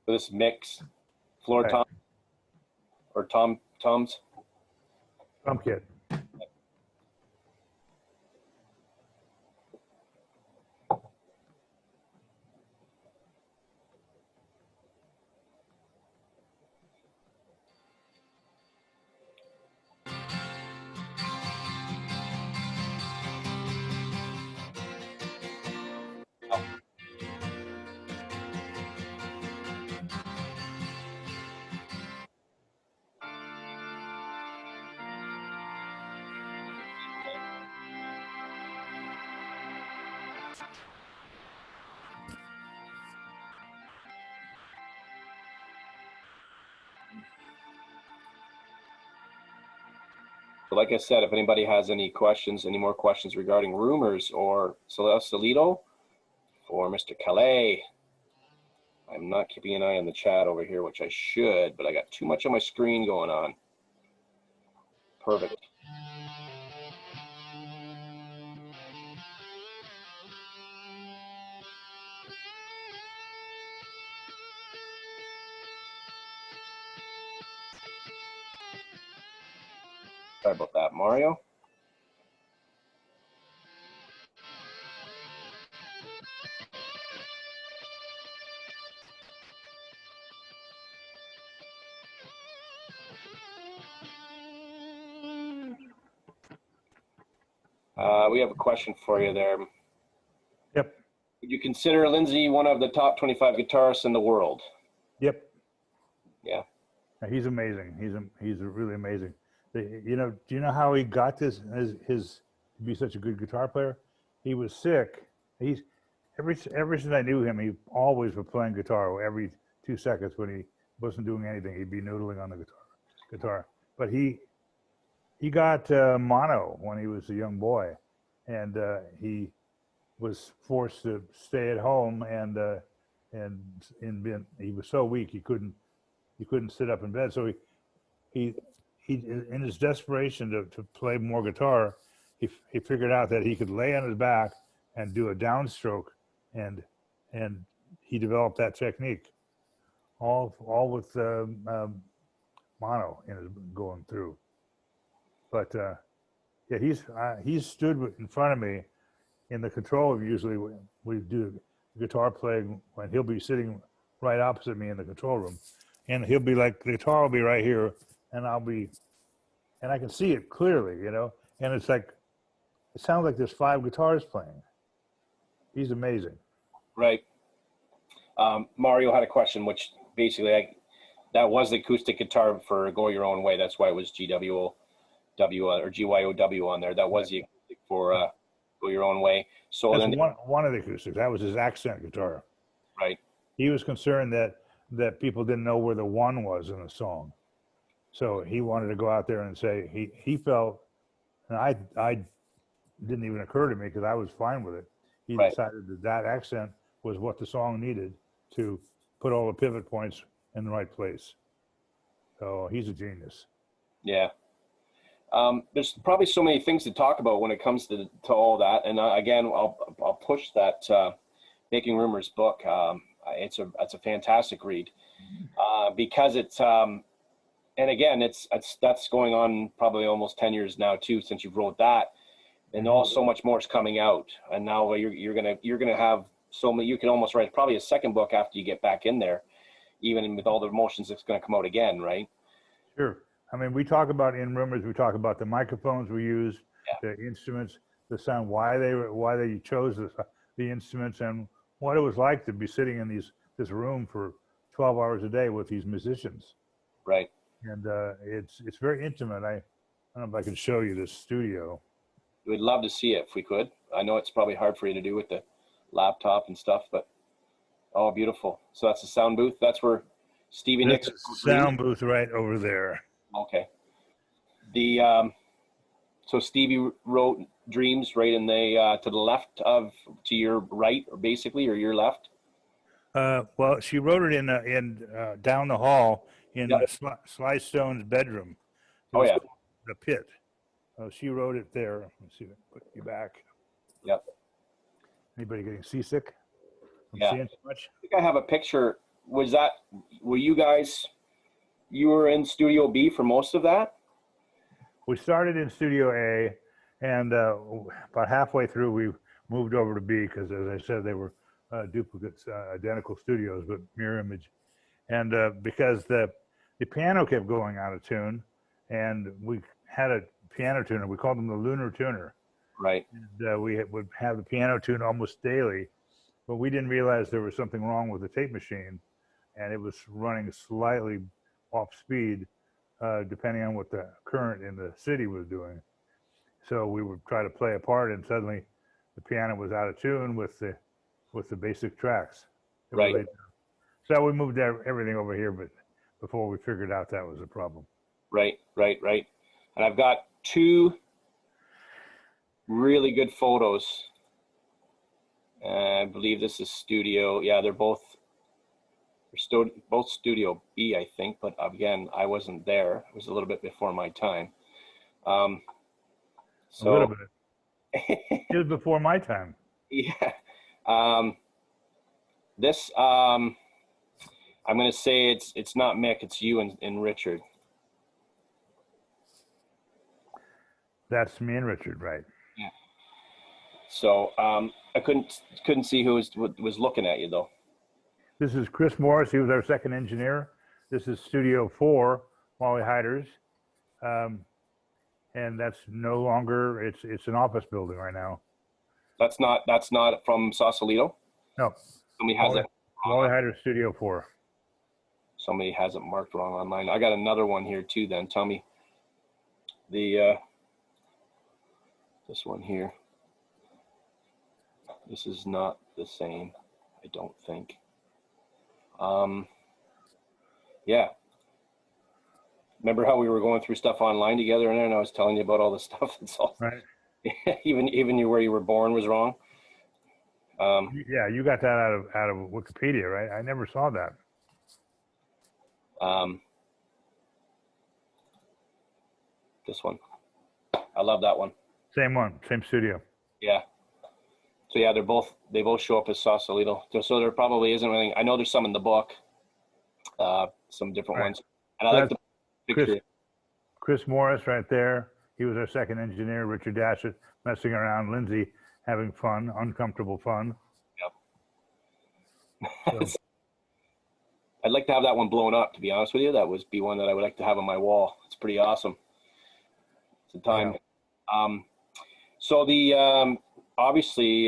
Speaker 1: This mix, floor
Speaker 2: Right.
Speaker 1: tom or toms.
Speaker 2: Drum kit.
Speaker 1: So like I said, if anybody has any more questions regarding Rumours or Celito or Mr. Caillat, I'm not keeping an eye on the chat over here, which I should, but I got too much on my screen going on. Perfect. Sorry about that, Mario. We have a question for you there.
Speaker 2: Yep.
Speaker 1: Would you consider Lindsay one of the top 25 guitarists in the world?
Speaker 2: Yep.
Speaker 1: Yeah.
Speaker 2: He's amazing. He's really amazing. You know, do you know how he got this? His to be such a good guitar player? He was sick. He's ever since I knew him, he always was playing guitar. Every 2 seconds when he wasn't doing anything, he'd be noodling on the guitar. But he got mono when he was a young boy, and he was forced to stay at home, and he was so weak he couldn't sit up in bed. So he in his desperation to play more guitar, he figured out that he could lay on his back and do a downstroke, and he developed that technique, all with mono in his going through. But yeah, he's stood in front of me in the control room. Usually we do guitar playing when he'll be sitting right opposite me in the control room, and he'll be like, the guitar will be right here, and I can see it clearly, you know, and it's like, it sounds like there's 5 guitars playing. He's amazing.
Speaker 1: Right. Mario had a question, which basically that was the acoustic guitar for Go Your Own Way. That's why it was GWO or GYOW on there. That was the acoustic for Go Your Own Way. So
Speaker 2: that's
Speaker 1: then
Speaker 2: one of the acoustics. That was his accent guitar.
Speaker 1: Right.
Speaker 2: He was concerned that people didn't know where the one was in the song, so he wanted to go out there and say he felt, and I didn't even occur to me because I was fine with it. He
Speaker 1: Right.
Speaker 2: decided that accent was what the song needed to put all the pivot points in the right place. So he's a genius.
Speaker 1: Yeah. There's probably so many things to talk about when it comes to all that. And again, I'll push that Making Rumours book. It's a fantastic read because it's and again that's going on probably almost 10 years now too since you wrote that, and so much more is coming out. And now you're gonna have so many. You can almost write probably a second book after you get back in there, even with all the emotions that's going to come out again, right?
Speaker 2: Sure. I mean, we talk about in Rumours, we talk about the microphones we use,
Speaker 1: Yeah.
Speaker 2: the instruments, the sound, why they chose the instruments, and what it was like to be sitting in this room for 12 hours a day with these musicians.
Speaker 1: Right.
Speaker 2: And it's very intimate. I don't know if I can show you this studio.
Speaker 1: We'd love to see it if we could. I know it's probably hard for you to do with the laptop and stuff, but oh, beautiful. So that's the sound booth. That's where Stevie Nicks.
Speaker 2: Sound booth right over there.
Speaker 1: Okay. So Stevie wrote Dreams right in the to the left of, to your right, or basically, or your left.
Speaker 2: Well, she wrote it in down the hall in
Speaker 1: Yep.
Speaker 2: Sly Stone's bedroom.
Speaker 1: Oh yeah.
Speaker 2: The pit. She wrote it there. Let's see, put you back.
Speaker 1: Yep.
Speaker 2: Anybody getting seasick from
Speaker 1: Yeah.
Speaker 2: seeing too much?
Speaker 1: I think I have a picture. Were you guys? You were in Studio B for most of that?
Speaker 2: We started in Studio A, and about halfway through, we moved over to B because, as I said, they were duplicates, identical studios, but mirror image. And because the piano kept going out of tune, and we had a piano tuner, we called him the Lunar Tuner.
Speaker 1: Right.
Speaker 2: And we would have the piano tune almost daily, but we didn't realize there was something wrong with the tape machine, and it was running slightly off speed, depending on what the current in the city was doing. So we would try to play a part, and suddenly the piano was out of tune with the basic tracks.
Speaker 1: Right.
Speaker 2: So we moved everything over here, but before we figured out that was a problem.
Speaker 1: Right. And I've got two really good photos. I believe this is studio. Yeah, they're both Studio B, I think. But again, I wasn't there. It was a little bit before my time.
Speaker 2: A little bit. It was before my time.
Speaker 1: Yeah. This, I'm going to say it's not Mick, it's you and Richard.
Speaker 2: That's me and Richard, right?
Speaker 1: Yeah. So I couldn't see who was looking at you though.
Speaker 2: This is Chris Morris. He was our second engineer. This is Studio 4, Wally Heider's, and that's no longer. It's an office building right now.
Speaker 1: That's not from Sausalito.
Speaker 2: No.
Speaker 1: Somebody has it.
Speaker 2: Wally Heider's Studio 4.
Speaker 1: Somebody has it marked wrong online. I got another one here too. Then tell me this one here. This is not the same, I don't think. Yeah. Remember how we were going through stuff online together, and I was telling you about all this stuff. It's all
Speaker 2: right.
Speaker 1: even where you were born was wrong.
Speaker 2: Yeah, you got that out of Wikipedia, right? I never saw that.
Speaker 1: This one, I love that one.
Speaker 2: Same one, same studio.
Speaker 1: Yeah. So yeah, they both show up as Sausalito. So there probably isn't anything. I know there's some in the book, some different ones. And I like the picture.
Speaker 2: Chris Morris right there. He was our second engineer. Richard Dashett messing around. Lindsay having fun, uncomfortable fun.
Speaker 1: Yep. So. I'd like to have that one blown up, to be honest with you. That would be one that I would like to have on my wall. It's pretty awesome. It's a time. Yeah. So the obviously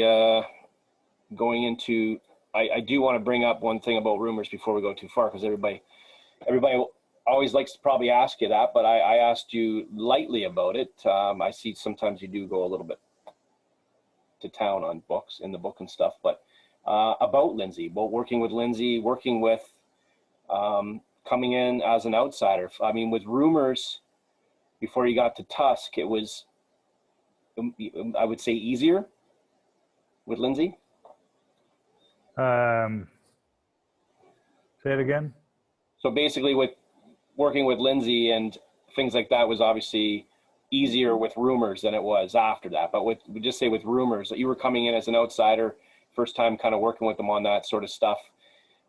Speaker 1: going into, I do want to bring up one thing about Rumours before we go too far, because everybody always likes to probably ask you that, but I asked you lightly about it. I see sometimes you do go a little bit to town on books, in the book and stuff, but about Lindsay, about working with Lindsay, working with coming in as an outsider. I mean, with Rumours, before you got to Tusk, it was, I would say, easier with Lindsay.
Speaker 2: Say it again.
Speaker 1: So basically, with working with Lindsay and things like that was obviously easier with Rumours than it was after that. But we just say with Rumours, that you were coming in as an outsider, first time kind of working with them on that sort of stuff.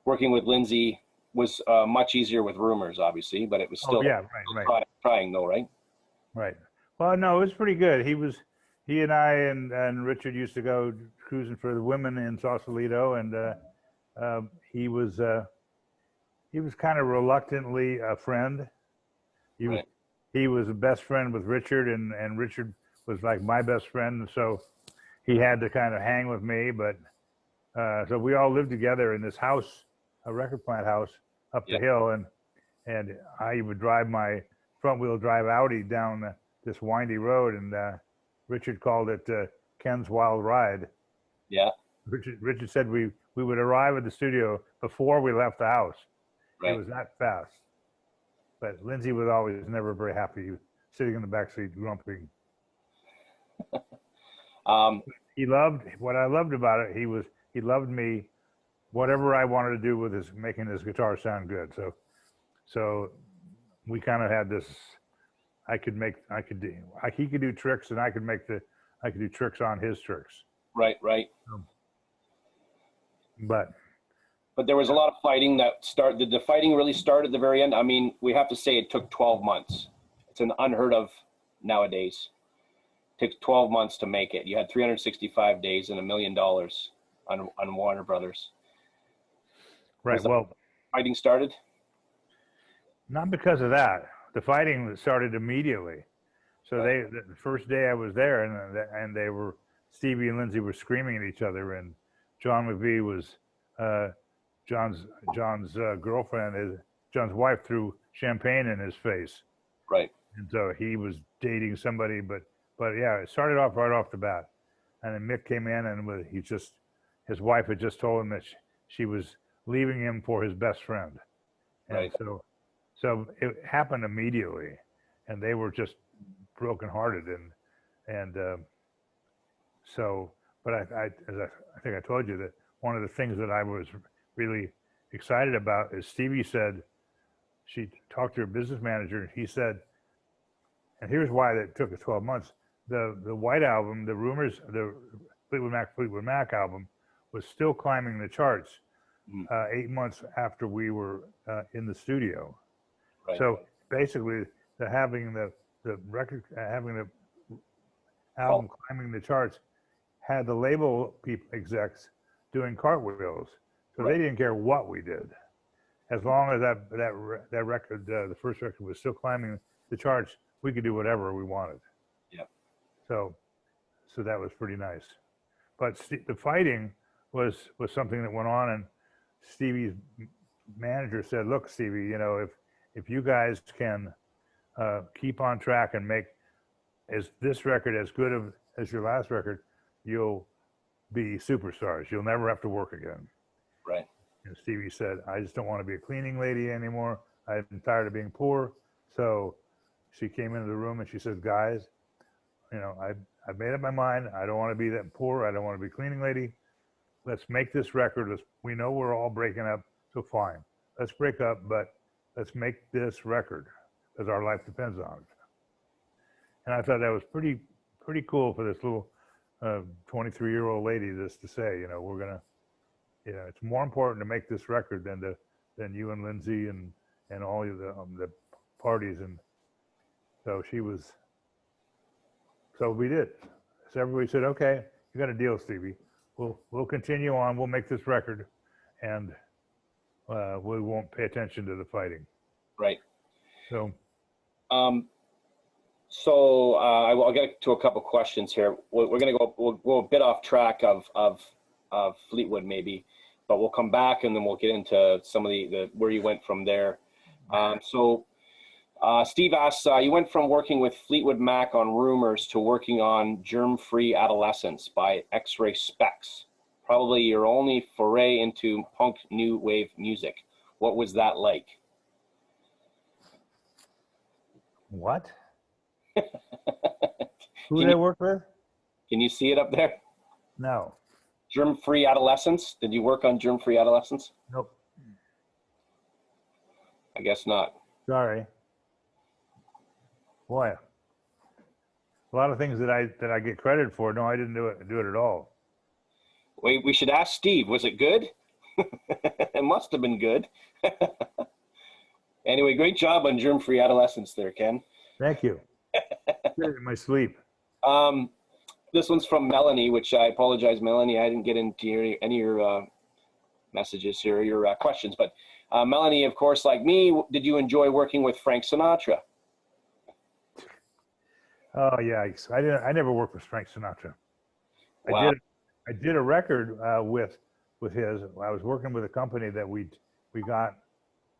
Speaker 1: Working with Lindsay was much easier with Rumours, obviously, but it was still trying though, right?
Speaker 2: Right. Well, no, it was pretty good. He and I and Richard used to go cruising for the women in Sausalito, and he was kind of reluctantly a friend. He was a best friend with Richard, and Richard was like my best friend, and so he had to kind of hang with me. But so we all lived together in this house, a record plant house up the hill, and I would drive my front wheel drive Audi down this windy road, and Richard called it Ken's Wild Ride.
Speaker 1: Yeah.
Speaker 2: Richard said we would arrive at the studio before we left the house. Right. It was that fast. But Lindsay was always never very happy sitting in the back seat grumping.
Speaker 1: Um,
Speaker 2: What I loved about it, he loved me, whatever I wanted to do with making his guitar sound good. So we kind of had this, he could do tricks and I could do tricks on his tricks.
Speaker 1: right.
Speaker 2: But
Speaker 1: there was a lot of fighting did the fighting really start at the very end? I mean, we have to say it took 12 months. It's an unheard of nowadays. It took 12 months to make it. You had 365 days and $1 million on Warner Brothers.
Speaker 2: Right. Well,
Speaker 1: fighting started?
Speaker 2: Not because of that. The fighting started immediately. So the first day I was there, and Stevie and Lindsay were screaming at each other, and John McVie was John's girlfriend. John's wife threw champagne in his face.
Speaker 1: Right.
Speaker 2: And so he was dating somebody, but yeah, it started off right off the bat. And then Mick came in, and his wife had just told him that she was leaving him for his best friend. And
Speaker 1: right.
Speaker 2: So it happened immediately, and they were just brokenhearted, but I think I told you that one of the things that I was really excited about is Stevie said she talked to her business manager, and he said, and here's why that took us 12 months. The White Album, the Rumours, the Fleetwood Mac album was still climbing the charts 8 months after we were in the studio.
Speaker 1: Right.
Speaker 2: So basically, having the album climbing the charts had the label execs doing cartwheels. So they didn't care what we did, as long as that record, the first record, was still climbing the charts. We could do whatever we wanted.
Speaker 1: Yeah.
Speaker 2: So that was pretty nice. But the fighting was something that went on, and Stevie's manager said, "Look, Stevie, if you guys can keep on track and make this record as good as your last record, you'll be superstars. You'll never have to work again."
Speaker 1: Right.
Speaker 2: And Stevie said, "I just don't want to be a cleaning lady anymore. I'm tired of being poor." So she came into the room and she said, "Guys, I've made up my mind. I don't want to be that poor. I don't want to be a cleaning lady. Let's make this record. We know we're all breaking up, so fine. Let's break up, but let's make this record because our life depends on it." And I thought that was pretty cool for this little 23-year-old lady just to say, we're gonna, it's more important to make this record than you and Lindsay and all of the parties. And so so we did. So everybody said, "Okay, you got a deal, Stevie. We'll continue on. We'll make this record, and we won't pay attention to the fighting."
Speaker 1: Right.
Speaker 2: So.
Speaker 1: I'll get to a couple questions here. We're going to we'll go a bit off track of Fleetwood maybe, but we'll come back and then we'll get into some of the where you went from there. Steve asks, you went from working with Fleetwood Mac on Rumours to working on Germ-Free Adolescence by X-Ray Specs, probably your only foray into punk new wave music. What was that like?
Speaker 2: What? Who did I work with?
Speaker 1: Can you see it up there?
Speaker 2: No.
Speaker 1: Germ-Free Adolescence? Did you work on Germ-Free Adolescence?
Speaker 2: Nope.
Speaker 1: I guess not.
Speaker 2: Sorry. Boy, a lot of things that I get credit for. No, I didn't do it at all.
Speaker 1: Wait, we should ask Steve. Was it good? It must have been good. Anyway, great job on Germ-Free Adolescence there, Ken.
Speaker 2: Thank you. In my sleep.
Speaker 1: This one's from Melanie, which I apologize, Melanie. I didn't get into any of your messages here, your questions. But Melanie, of course, like me, did you enjoy working with Frank Sinatra?
Speaker 2: Oh yeah, I never worked with Frank Sinatra.
Speaker 1: Wow.
Speaker 2: I did a record with his. I was working with a company that we got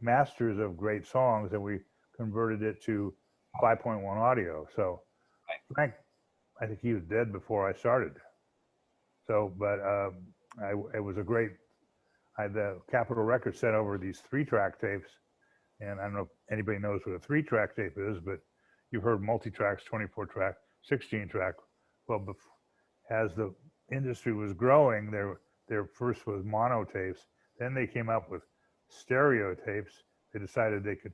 Speaker 2: masters of great songs, and we converted it to 5.1 audio. So Frank, I think he was dead before I started. So, but it was a great. I had the Capitol Records sent over these 3-track tapes, and I don't know if anybody knows what a 3-track tape is, but you've heard multi-tracks, 24-track, 16-track. Well, as the industry was growing, their first was mono tapes. Then they came up with stereo tapes. They decided they could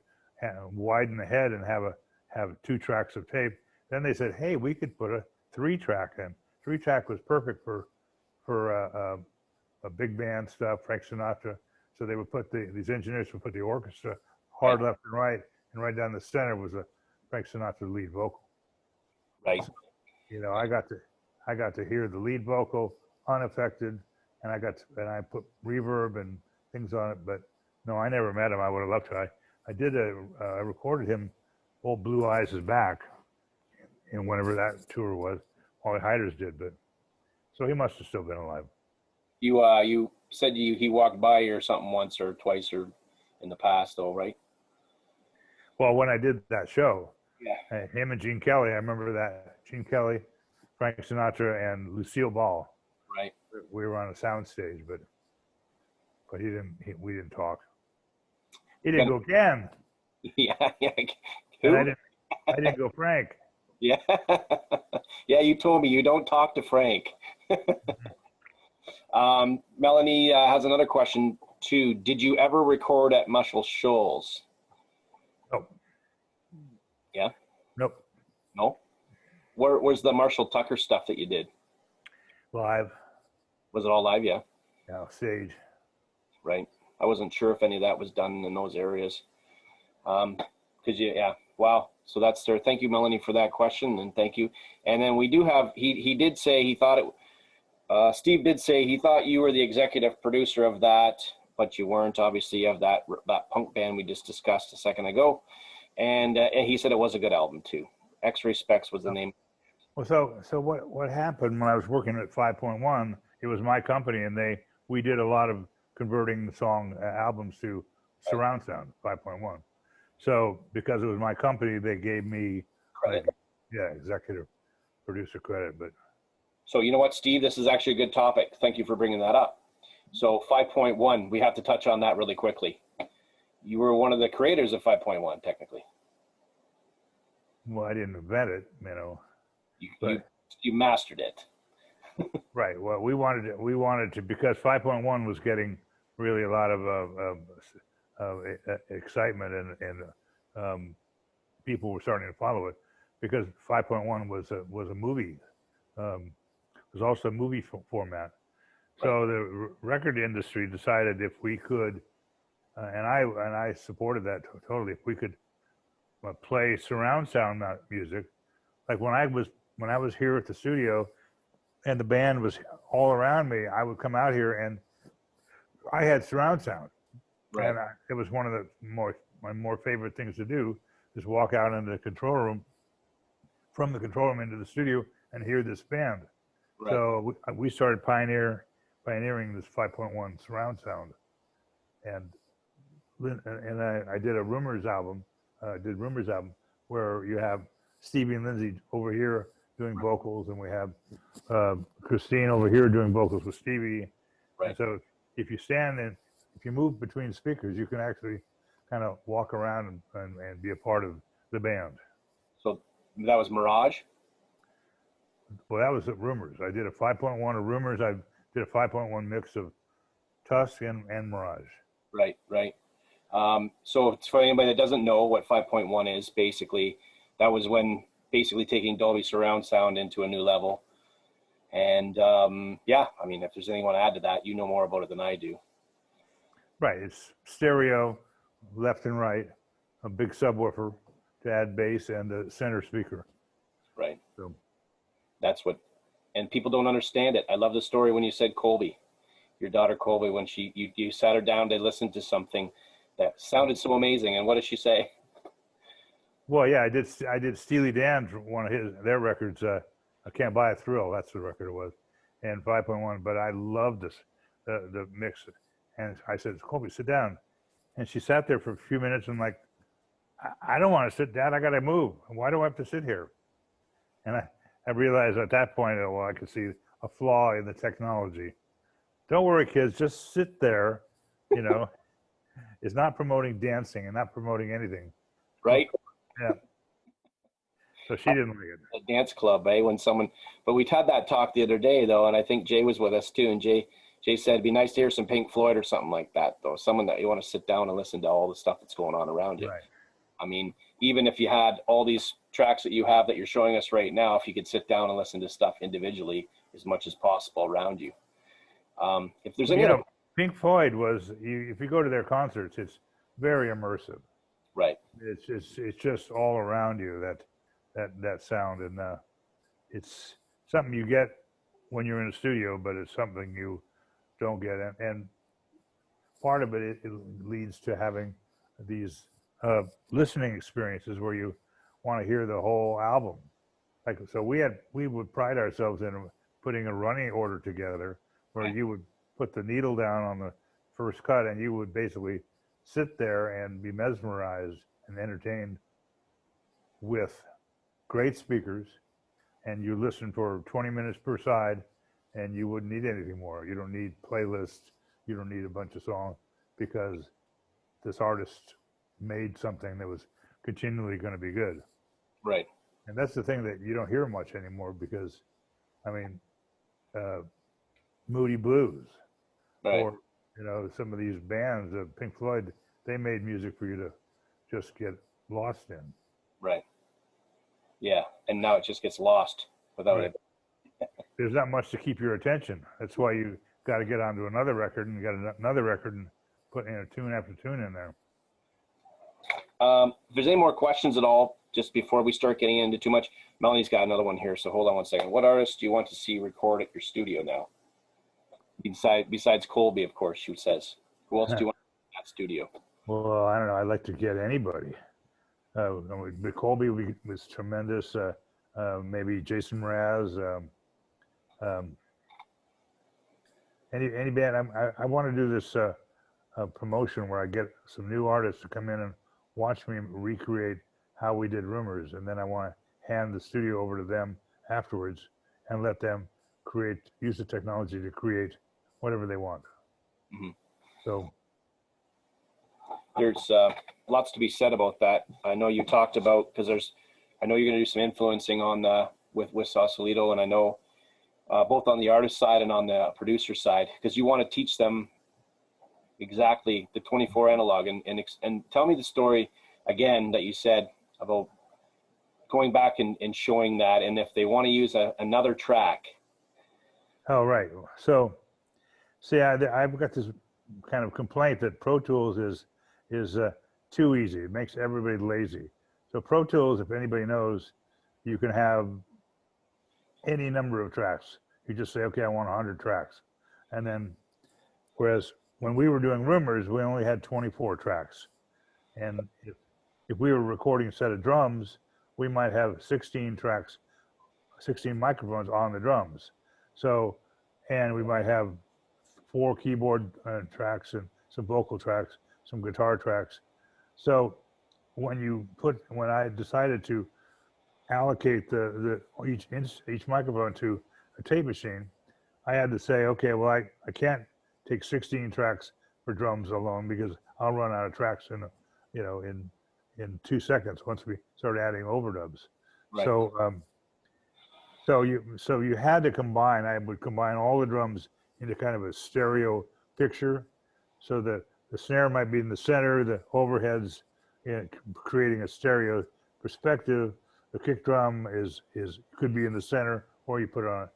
Speaker 2: widen the head and have 2 tracks of tape. Then they said, hey, we could put a 3-track in. 3-track was perfect for a big band stuff, Frank Sinatra. So they would put these engineers would put the orchestra hard left and right down the center was a Frank Sinatra lead vocal.
Speaker 1: Right.
Speaker 2: So, you know, I got to hear the lead vocal unaffected, and I put reverb and things on it. But no, I never met him. I would have loved to. I recorded him. Old Blue Eyes Is Back, and whenever that tour was, Wally Hiders did. But so he must have still been alive.
Speaker 1: You said he walked by you or something once or twice or in the past, though, right?
Speaker 2: Well, when I did that show,
Speaker 1: yeah,
Speaker 2: him and Gene Kelly, I remember that. Gene Kelly, Frank Sinatra, and Lucille Ball.
Speaker 1: Right.
Speaker 2: We were on a sound stage, but we didn't talk. He didn't go Ken.
Speaker 1: Yeah.
Speaker 2: And I didn't go Frank.
Speaker 1: Yeah. Yeah, you told me you don't talk to Frank. Melanie has another question too. Did you ever record at Muscle Shoals?
Speaker 2: Nope.
Speaker 1: Yeah?
Speaker 2: Nope.
Speaker 1: No? Where's the Marshall Tucker stuff that you did?
Speaker 2: Live.
Speaker 1: Was it all live? Yeah.
Speaker 2: Yeah, stage.
Speaker 1: Right. I wasn't sure if any of that was done in those areas. Yeah. Wow. So that's there. Thank you, Melanie, for that question, and thank you. And then we do have. He did say he thought it. Steve did say he thought you were the executive producer of that, but you weren't. Obviously, of that punk band we just discussed a second ago, and he said it was a good album too. X-Ray Specs was the name.
Speaker 2: Well, so what happened when I was working at 5.1? It was my company, and we did a lot of converting the song albums to surround sound 5.1. So because it was my company, they gave me
Speaker 1: Credit.
Speaker 2: Executive producer credit. But
Speaker 1: so you know what, Steve, this is actually a good topic. Thank you for bringing that up. So 5.1, we have to touch on that really quickly. You were one of the creators of 5.1, technically.
Speaker 2: Well, I didn't invent it, you know.
Speaker 1: You mastered it.
Speaker 2: Right. Well, we wanted to because 5.1 was getting really a lot of excitement and people were starting to follow it because 5.1 was a movie. It was also a movie format. So the record industry decided if we could, and I supported that totally. If we could play surround sound music, like when I was here at the studio, and the band was all around me, I would come out here and I had surround sound.
Speaker 1: Right.
Speaker 2: And it was one of my more favorite things to do, is walk out into the control room, from the control room into the studio and hear this band. Right. So we started pioneering this 5.1 surround sound. And I did a Rumours album, where you have Stevie and Lindsay over here doing vocals, and we have Christine over here doing vocals with Stevie. Right. And so if you move between speakers, you can actually kind of walk around and be a part of the band.
Speaker 1: So that was Mirage?
Speaker 2: Well, that was at Rumours. I did a 5.1 of Rumours. I did a 5.1 mix of Tusk and Mirage.
Speaker 1: Right. So it's for anybody that doesn't know what 5.1 is, basically, that was when basically taking Dolby surround sound into a new level. And I mean, if there's anything you want to add to that, you know more about it than I do.
Speaker 2: Right, it's stereo, left and right, a big subwoofer to add bass, and a center speaker.
Speaker 1: Right.
Speaker 2: So
Speaker 1: that's what, and people don't understand it. I love the story when you said Colby, your daughter Colby, when you sat her down to listen to something that sounded so amazing. And what did she say?
Speaker 2: Well, yeah, I did Steely Dan, one of their records, I Can't Buy a Thrill, that's the record it was, and 5.1, but I loved the mix. And I said, Colby, sit down. And she sat there for a few minutes and like, I don't want to sit down, I got to move. Why do I have to sit here? And I realized at that point, well, I could see a flaw in the technology. Don't worry, kids, just sit there, you know. It's not promoting dancing and not promoting anything.
Speaker 1: Right.
Speaker 2: Yeah. So she didn't like it.
Speaker 1: A dance club, eh? When someone, but we had that talk the other day though, and I think Jay was with us too. And Jay said it'd be nice to hear some Pink Floyd or something like that, though. Someone that you want to sit down and listen to all the stuff that's going on around you.
Speaker 2: Right.
Speaker 1: I mean, even if you had all these tracks that you have that you're showing us right now, if you could sit down and listen to stuff individually as much as possible around you. If there's any other...
Speaker 2: Pink Floyd was, if you go to their concerts, it's very immersive.
Speaker 1: Right.
Speaker 2: It's just all around you, that sound, and it's something you get when you're in a studio, but it's something you don't get. And part of it leads to having these listening experiences where you want to hear the whole album. Like, so we would pride ourselves in putting a running order together where you would put the needle down on the first cut and you would basically sit there and be mesmerized and entertained with great speakers, and you listen for 20 minutes per side, and you wouldn't need anything more. You don't need playlists. You don't need a bunch of songs, because this artist made something that was continually going to be good.
Speaker 1: Right.
Speaker 2: And that's the thing that you don't hear much anymore, because, I mean, Moody Blues,
Speaker 1: right.
Speaker 2: or, you know, some of these bands of Pink Floyd, they made music for you to just get lost in.
Speaker 1: Right. Yeah. And now it just gets lost without it.
Speaker 2: There's not much to keep your attention. That's why you got to get onto another record, and you got another record and put in a tune after tune in there.
Speaker 1: If there's any more questions at all, just before we start getting into too much, Melanie's got another one here. So hold on one second. What artist do you want to see record at your studio now? Besides Colby, of course, she says. Who else do you want in that studio?
Speaker 2: Well, I don't know. I'd like to get anybody. Colby was tremendous. Maybe Jason Mraz. Any band. I want to do this promotion where I get some new artists to come in and watch me recreate how we did Rumours, and then I want to hand the studio over to them afterwards and let them use the technology to create whatever they want.
Speaker 1: Mm-hmm.
Speaker 2: So
Speaker 1: there's lots to be said about that. I know you talked about, because I know you're going to do some influencing on with Sausalito, and I know both on the artist side and on the producer side, because you want to teach them exactly the 24 analog, and tell me the story again that you said about going back and showing that, and if they want to use another track.
Speaker 2: Oh, right. So see, I've got this kind of complaint that Pro Tools is too easy. It makes everybody lazy. So Pro Tools, if anybody knows, you can have any number of tracks. You just say, okay, I want 100 tracks. And then, whereas when we were doing Rumours, we only had 24 tracks. And if we were recording a set of drums, we might have 16 tracks, 16 microphones on the drums. So, and we might have 4 keyboard tracks and some vocal tracks, some guitar tracks. So when I decided to allocate each microphone to a tape machine, I had to say, okay, well, I can't take 16 tracks for drums alone, because I'll run out of tracks in 2 seconds once we start adding overdubs. Right. So you had to combine. I would combine all the drums into kind of a stereo picture, so that the snare might be in the center, the overheads creating a stereo perspective. The kick drum could be in the center, or you put it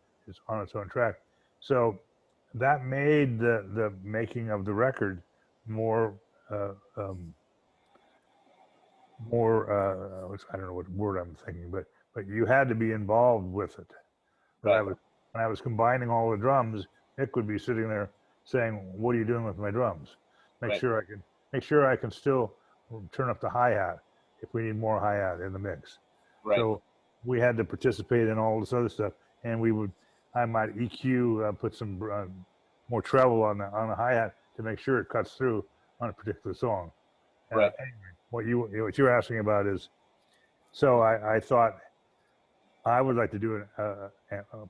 Speaker 2: on its own track. So that made the making of the record more I don't know what word I'm thinking, but you had to be involved with it. Right. When I was combining all the drums, Nick would be sitting there saying, "What are you doing with my drums? Make sure I can still turn up the hi-hat if we need more hi-hat in the mix." Right. So we had to participate in all this other stuff, and I might EQ, put some more treble on the hi-hat to make sure it cuts through on a particular song. Right. Anyway, what you're asking about is, so I thought I would like to do a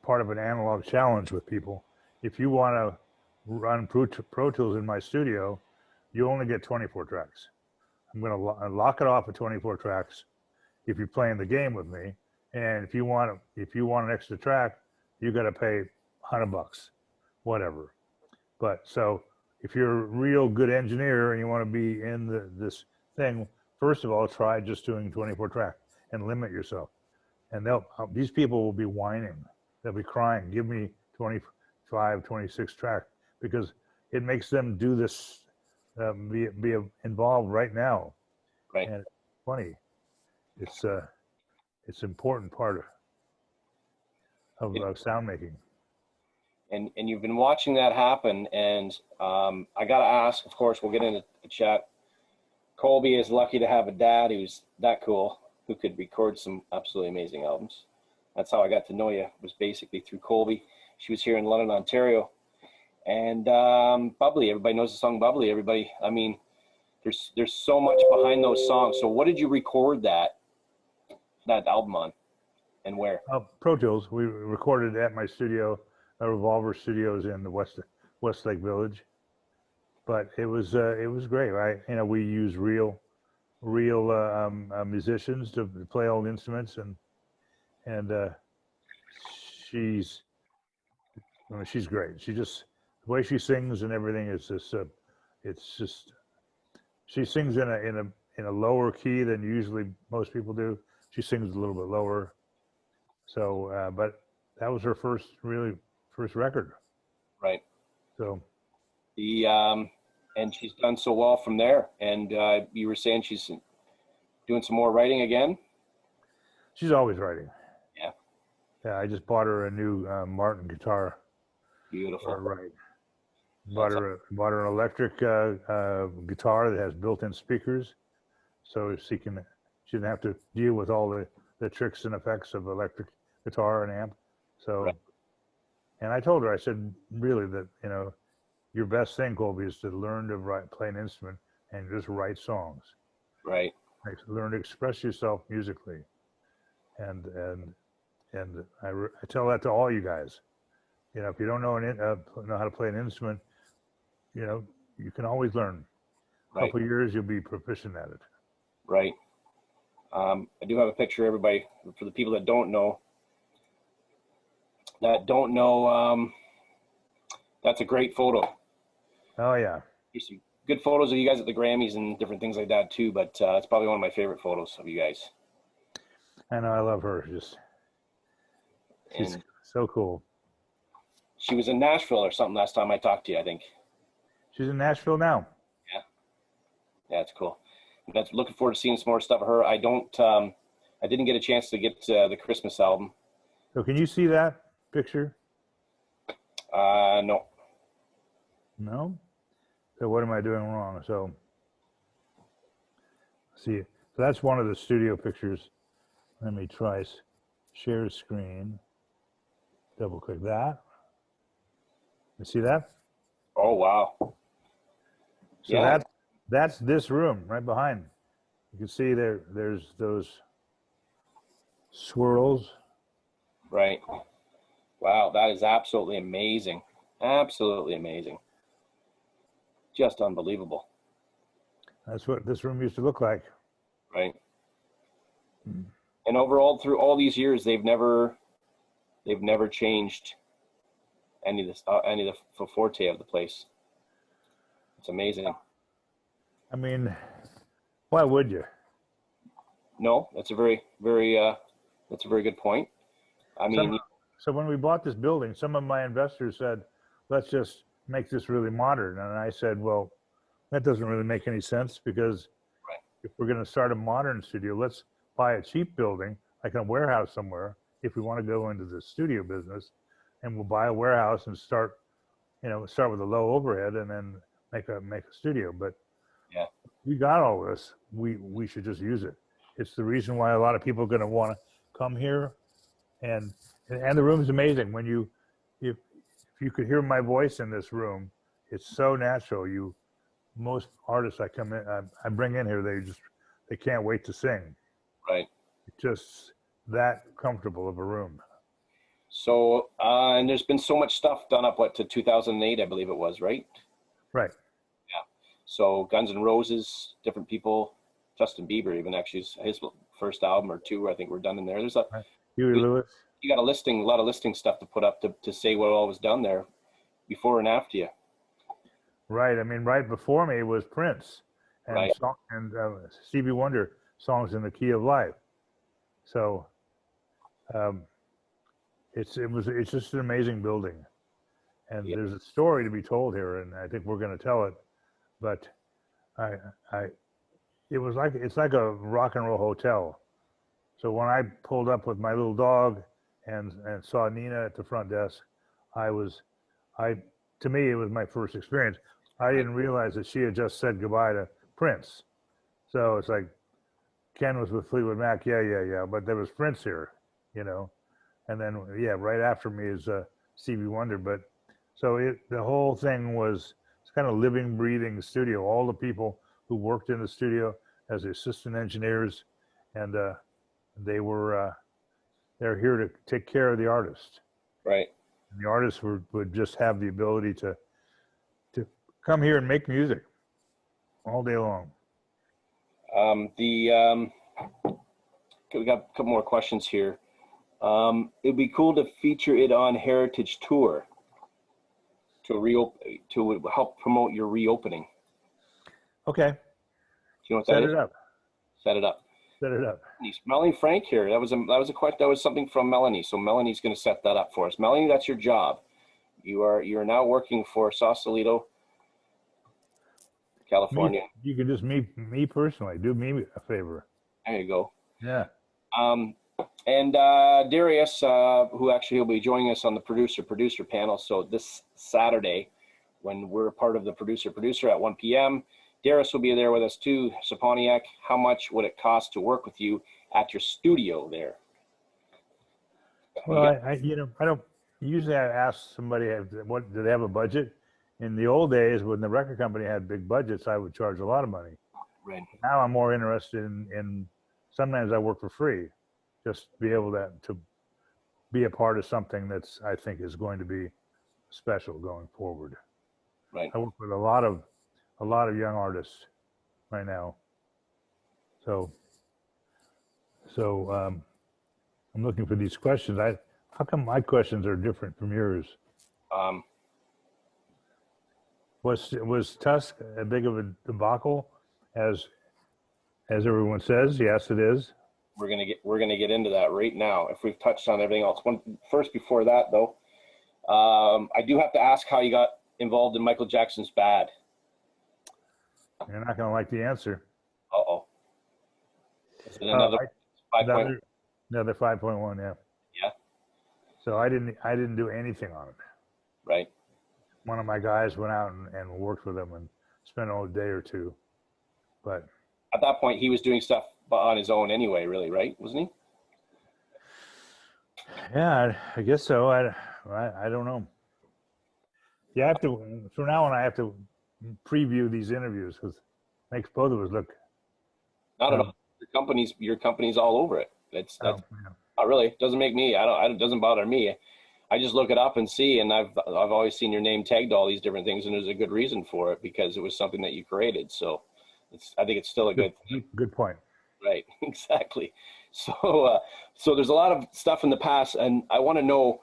Speaker 2: part of an analog challenge with people. If you want to run Pro Tools in my studio, you only get 24 tracks. I'm going to lock it off at 24 tracks if you're playing the game with me. And if you want an extra track, you got to pay $100, whatever. But so if you're a real good engineer and you want to be in this thing, first of all, try just doing 24 track and limit yourself. And these people will be whining. They'll be crying. Give me 25, 26 track, because it makes them do this, be involved right now.
Speaker 1: Right.
Speaker 2: And it's funny. It's an important part of sound making.
Speaker 1: And you've been watching that happen, and I got to ask, of course, we'll get into the chat. Colby is lucky to have a dad who's that cool, who could record some absolutely amazing albums. That's how I got to know you, was basically through Colby. She was here in London, Ontario. And Bubbly, everybody knows the song Bubbly, everybody. I mean, there's so much behind those songs. So what did you record that album on, and where?
Speaker 2: Pro Tools. We recorded at my studio, Revolver Studios in the Westlake Village. But it was great, right? We use real musicians to play all the instruments, and she's great. She just, the way she sings and everything is just it's just, she sings in a lower key than usually most people do. She sings a little bit lower. So but that was her first record.
Speaker 1: Right.
Speaker 2: So
Speaker 1: and she's done so well from there. And you were saying she's doing some more writing again?
Speaker 2: She's always writing.
Speaker 1: Yeah.
Speaker 2: Yeah, I just bought her a new Martin guitar.
Speaker 1: Beautiful.
Speaker 2: Right. Bought her an electric guitar that has built-in speakers, so she didn't have to deal with all the tricks and effects of electric guitar and amp. So, right. And I told her, I said, really, that your best thing, Colby, is to learn to play an instrument and just write songs.
Speaker 1: Right.
Speaker 2: Like, learn to express yourself musically, and I tell that to all you guys. If you don't know how to play an instrument, you can always learn. A couple of years, you'll be proficient at it.
Speaker 1: Right. I do have a picture, everybody, for the people that don't know. That's a great photo.
Speaker 2: Oh yeah.
Speaker 1: There's some good photos of you guys at the Grammys and different things like that too, but it's probably one of my favorite photos of you guys.
Speaker 2: I know, I love her. She's so cool.
Speaker 1: She was in Nashville or something last time I talked to you, I think.
Speaker 2: She's in Nashville now.
Speaker 1: Yeah. Yeah, it's cool. That's looking forward to seeing some more stuff of her. I didn't get a chance to get the Christmas album.
Speaker 2: So can you see that picture?
Speaker 1: No.
Speaker 2: No? So what am I doing wrong? So see, so that's one of the studio pictures. Let me try share screen. Double click that. You see that?
Speaker 1: Oh wow.
Speaker 2: So yeah. That's this room right behind. You can see there's those swirls.
Speaker 1: Right. Wow, that is absolutely amazing. Absolutely amazing. Just unbelievable.
Speaker 2: That's what this room used to look like.
Speaker 1: Right. And overall, through all these years, they've never changed any of the forte of the place. It's amazing.
Speaker 2: I mean, why would you?
Speaker 1: No, that's a very good point. I mean,
Speaker 2: so when we bought this building, some of my investors said, let's just make this really modern. And I said, well, that doesn't really make any sense, because if we're going to start a modern studio, let's buy a cheap building, like a warehouse somewhere, if we want to go into the studio business, and we'll buy a warehouse and start with a low overhead and then make a studio. But
Speaker 1: yeah, we
Speaker 2: got all this. We should just use it. It's the reason why a lot of people are going to want to come here, and the room's amazing. If you could hear my voice in this room, it's so natural. Most artists I bring in here, they can't wait to sing.
Speaker 1: Right.
Speaker 2: It's just that comfortable of a room.
Speaker 1: So and there's been so much stuff done up to 2008, I believe it was, right?
Speaker 2: Right.
Speaker 1: Yeah. So Guns N' Roses, different people, Justin Bieber even, actually his first album or two, I think, were done in there. There's
Speaker 2: Huey Lewis.
Speaker 1: You got a lot of listing stuff to put up to say what all was done there before and after you.
Speaker 2: Right. I mean, right before me was Prince and
Speaker 1: Right.
Speaker 2: Stevie Wonder, Songs in the Key of Life. So it's just an amazing building, and there's a story to be told here, and I think we're going to tell it. But it's like a rock and roll hotel. So when I pulled up with my little dog and saw Nina at the front desk, to me, it was my first experience. I didn't realize that she had just said goodbye to Prince. So it's like, Ken was with Fleetwood Mac, yeah, but there was Prince here, you know. And then, right after me is Stevie Wonder. But so the whole thing was, it's kind of living, breathing studio. All the people who worked in the studio as assistant engineers, and they're here to take care of the artist.
Speaker 1: Right.
Speaker 2: And the artists would just have the ability to come here and make music all day long.
Speaker 1: We got a couple more questions here. It'd be cool to feature it on Heritage Tour to help promote your reopening.
Speaker 2: Okay.
Speaker 1: Do you know what that is?
Speaker 2: Set it up.
Speaker 1: Melanie Frank here. That was a question. That was something from Melanie. So Melanie's going to set that up for us. Melanie, that's your job. You're now working for Sausalito, California.
Speaker 2: You can just me personally. Do me a favor.
Speaker 1: There you go.
Speaker 2: Yeah.
Speaker 1: And Darius, who actually will be joining us on the producer panel. So this Saturday, when we're part of the producer at 1 p.m., Darius will be there with us too. Saponiak, how much would it cost to work with you at your studio there?
Speaker 2: Well, I don't usually. I ask somebody, what do they have a budget? In the old days, when the record company had big budgets, I would charge a lot of money.
Speaker 1: Right.
Speaker 2: Now I'm more interested in sometimes I work for free, just to be able to be a part of something that's, I think, is going to be special going forward.
Speaker 1: Right.
Speaker 2: I work with a lot of young artists right now. So I'm looking for these questions. How come my questions are different from yours? Was Tusk a big of a debacle as everyone says? Yes, it is.
Speaker 1: We're gonna get into that right now. If we've touched on everything else, first before that though, I do have to ask how you got involved in Michael Jackson's Bad.
Speaker 2: You're not gonna like the answer.
Speaker 1: Uh-oh. Is it another 5.1?
Speaker 2: Another 5.1, yeah.
Speaker 1: Yeah.
Speaker 2: So I didn't do anything on it.
Speaker 1: Right.
Speaker 2: One of my guys went out and worked with him and spent a day or two. But
Speaker 1: at that point, he was doing stuff on his own anyway, really, right? Wasn't he?
Speaker 2: Yeah, I guess so. I don't know. You have to, from now on, I have to preview these interviews because it makes both of us look.
Speaker 1: Not at all. Your company's all over it. That's not really. It doesn't make me. It doesn't bother me. I just look it up and see, and I've always seen your name tagged all these different things, and there's a good reason for it because it was something that you created. So I think it's still a good thing.
Speaker 2: Good point.
Speaker 1: Right, exactly. So there's a lot of stuff in the past, and I want to know,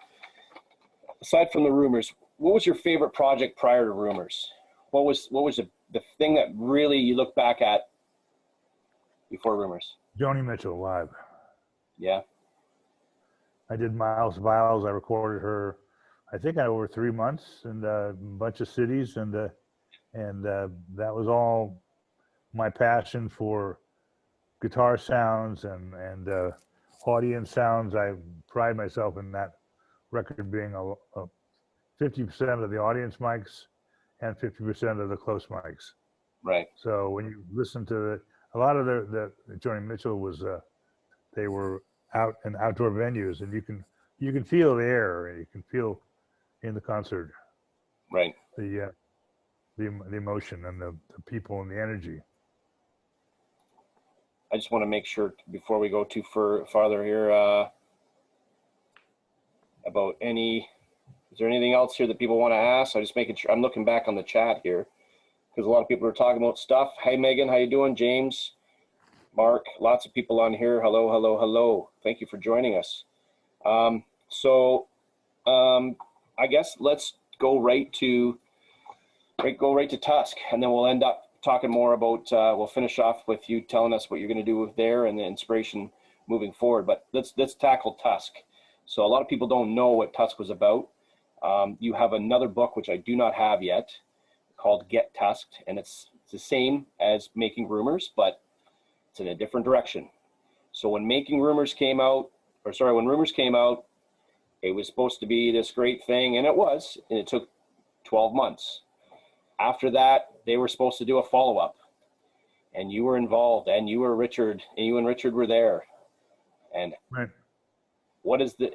Speaker 1: aside from the Rumours, what was your favorite project prior to Rumours? What was the thing that really you look back at before Rumours?
Speaker 2: Joni Mitchell live.
Speaker 1: Yeah.
Speaker 2: I did Miles Viles. I recorded her, I think, over 3 months and a bunch of cities, and that was all my passion for guitar sounds and audience sounds. I pride myself in that record being a 50% of the audience mics and 50% of the close mics.
Speaker 1: Right.
Speaker 2: So when you listen to a lot of the Joni Mitchell was, they were out in outdoor venues, and you can feel the air, and you can feel in the concert,
Speaker 1: right,
Speaker 2: the emotion and the people and the energy.
Speaker 1: I just want to make sure before we go too farther here about is there anything else here that people want to ask? I'm just making sure. I'm looking back on the chat here because a lot of people are talking about stuff. Hey, Megan, how you doing? James, Mark, lots of people on here. Hello. Thank you for joining us. So I guess let's go right to Tusk, and then we'll end up talking more about. We'll finish off with you telling us what you're going to do with there and the inspiration moving forward. But let's tackle Tusk. So a lot of people don't know what Tusk was about. You have another book which I do not have yet, called Get Tusked, and it's the same as Making Rumours, but it's in a different direction. So when Rumours came out, it was supposed to be this great thing, and it was, and it took 12 months. After that, they were supposed to do a follow-up, and you were involved, and you and Richard were there. And
Speaker 2: Right.
Speaker 1: what is the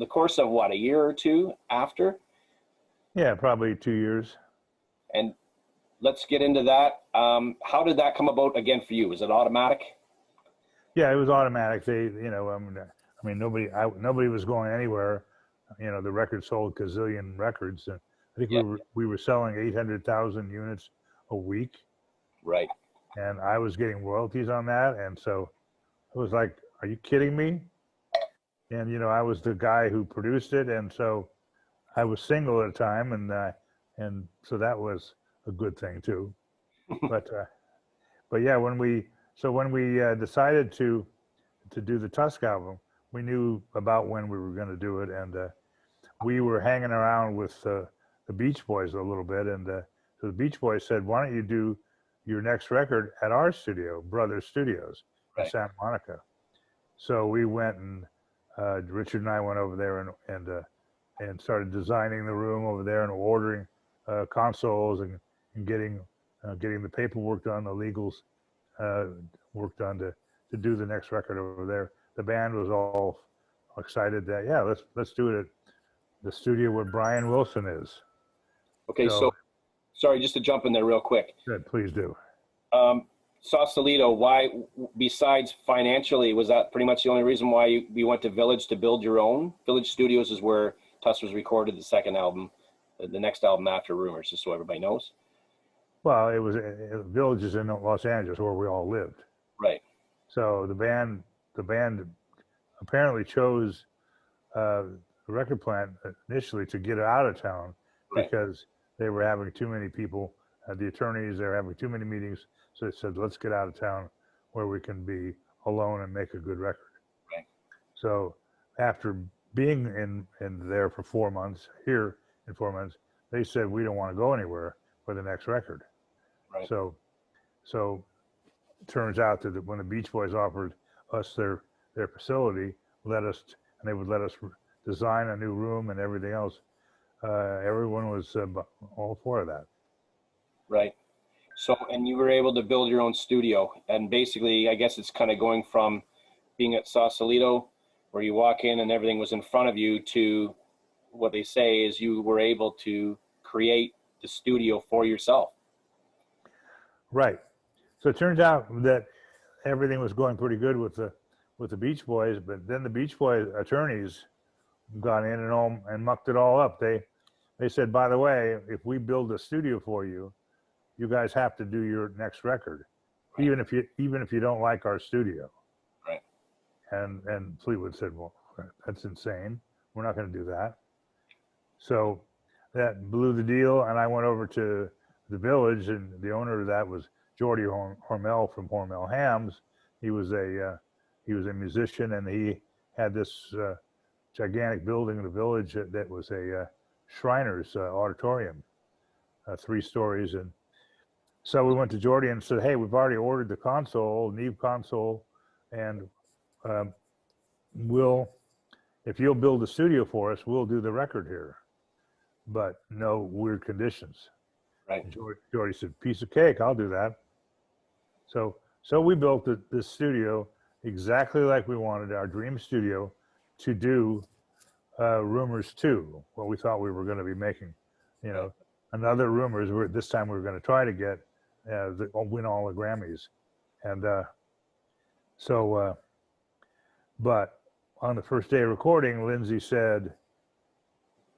Speaker 1: course of what, a year or two after?
Speaker 2: Yeah, probably 2 years.
Speaker 1: And let's get into that. How did that come about again for you? Was it automatic?
Speaker 2: Yeah, it was automatic. Nobody was going anywhere. The record sold gazillion records. And I think we were selling 800,000 units a week.
Speaker 1: Right.
Speaker 2: And I was getting royalties on that. And so I was like, are you kidding me? And, I was the guy who produced it. And so I was single at the time. And so that was a good thing too. But yeah, when we decided to do the Tusk album, we knew about when we were going to do it. And we were hanging around with the Beach Boys a little bit. And so the Beach Boys said, why don't you do your next record at our studio, Brothers Studios, in Santa Monica? So we went, and Richard and I went over there and started designing the room over there and ordering consoles and getting the paperwork done, the legals work done to do the next record over there. The band was all excited that let's do it at the studio where Brian Wilson is.
Speaker 1: Okay, so sorry, just to jump in there real quick.
Speaker 2: Good, please do.
Speaker 1: Sausalito, why, besides financially, was that pretty much the only reason why you went to Village to build your own? Village Studios is where Tusk was recorded, the second album, the next album after Rumours, just so everybody knows.
Speaker 2: Well, it was Village is in Los Angeles where we all lived.
Speaker 1: Right.
Speaker 2: So the band apparently chose the record plant initially to get out of town because they were having too many people, the attorneys, they were having too many meetings. So they said, let's get out of town where we can be alone and make a good record.
Speaker 1: Right.
Speaker 2: So after being in there for 4 months, here in 4 months, they said, we don't want to go anywhere for the next record.
Speaker 1: Right.
Speaker 2: So it turns out that when the Beach Boys offered us their facility, they would let us design a new room and everything else. Everyone was all for that.
Speaker 1: Right. So, and you were able to build your own studio, and basically, I guess it's kind of going from being at Sausalito, where you walk in and everything was in front of you, to what they say is you were able to create the studio for yourself.
Speaker 2: Right. So it turns out that everything was going pretty good with the Beach Boys, but then the Beach Boys attorneys got in and mucked it all up. They said, by the way, if we build a studio for you, you guys have to do your next record, even if you don't like our studio.
Speaker 1: Right.
Speaker 2: And Fleetwood said, well, that's insane. We're not going to do that. So that blew the deal, and I went over to the Village, and the owner of that was Geordie Hormel from Hormel Hams. He was a musician, and he had this gigantic building in the Village that was a Shriners auditorium, 3 stories. And so we went to Geordie and said, hey, we've already ordered the console, Neve console, and if you'll build a studio for us, we'll do the record here, but no weird conditions.
Speaker 1: Right.
Speaker 2: And Geordie said, piece of cake, I'll do that. So we built this studio exactly like we wanted, our dream studio, to do Rumours 2, what we thought we were going to be making, another Rumours. This time we were going to try to get win all the Grammys, and but on the first day of recording, Lindsay said,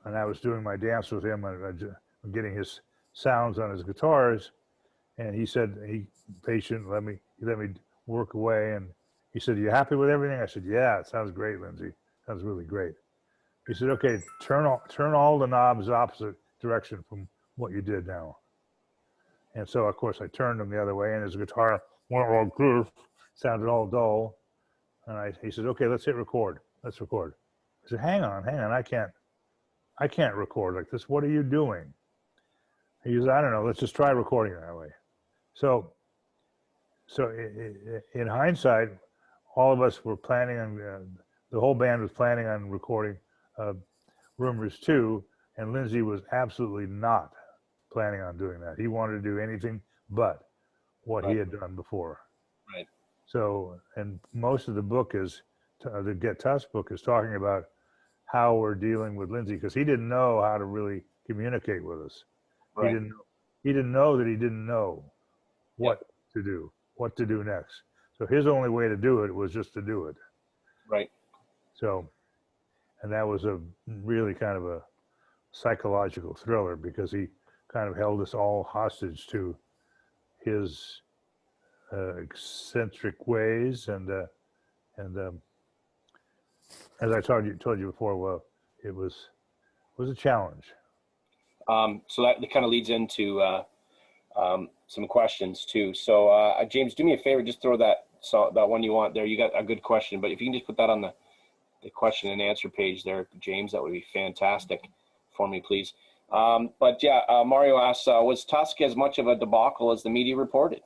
Speaker 2: and I was doing my dance with him and getting his sounds on his guitars, and he said, patient, let me work away, and he said, you happy with everything? I said, yeah, it sounds great, Lindsay. sounds really great. He said, okay, turn all the knobs opposite direction from what you did now. And so, of course, I turned them the other way, and his guitar went all groove, sounded all dull. And he said, okay, let's hit record. Let's record. I said, hang on, I can't record like this. What are you doing? He said, I don't know. Let's just try recording it that way. So in hindsight, all of us were planning on, the whole band was planning on recording Rumours 2, and Lindsay was absolutely not planning on doing that. He wanted to do anything but what he had done before.
Speaker 1: Right.
Speaker 2: So, and most of the book is, the Get Tuss book is talking about how we're dealing with Lindsay, because he didn't know how to really communicate with us. Right. He didn't know that he didn't know what to do, what to do next. So his only way to do it was just to do it.
Speaker 1: Right.
Speaker 2: So, and that was a really kind of a psychological thriller, because he kind of held us all hostage to his eccentric ways, and as I told you before, well, it was a challenge.
Speaker 1: So that kind of leads into some questions too. So James, do me a favor, just throw that one you want there. You got a good question, but if you can just put that on the question and answer page there, James, that would be fantastic for me, please. But yeah, Mario asks, was Tusk as much of a debacle as the media reported?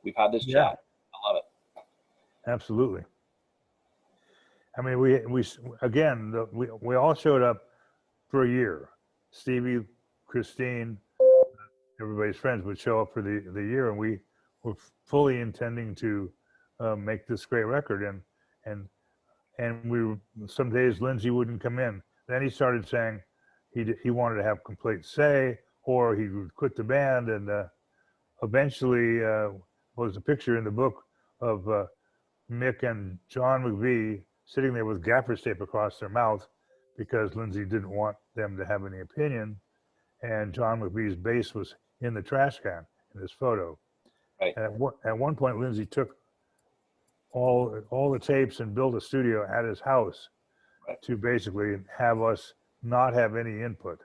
Speaker 1: We've had this chat. I love it.
Speaker 2: Absolutely. I mean, we all showed up for a year. Stevie, Christine, everybody's friends would show up for the year, and we were fully intending to make this great record. And we were, some days Lindsay wouldn't come in. Then he started saying he wanted to have complete say, or he would quit the band. And eventually, was a picture in the book of Mick and John McVie sitting there with gaffer's tape across their mouth, because Lindsay didn't want them to have any opinion. And John McVie's bass was in the trash can in this photo.
Speaker 1: Right.
Speaker 2: And at one point, Lindsay took all the tapes and built a studio at his house to basically have us not have any input.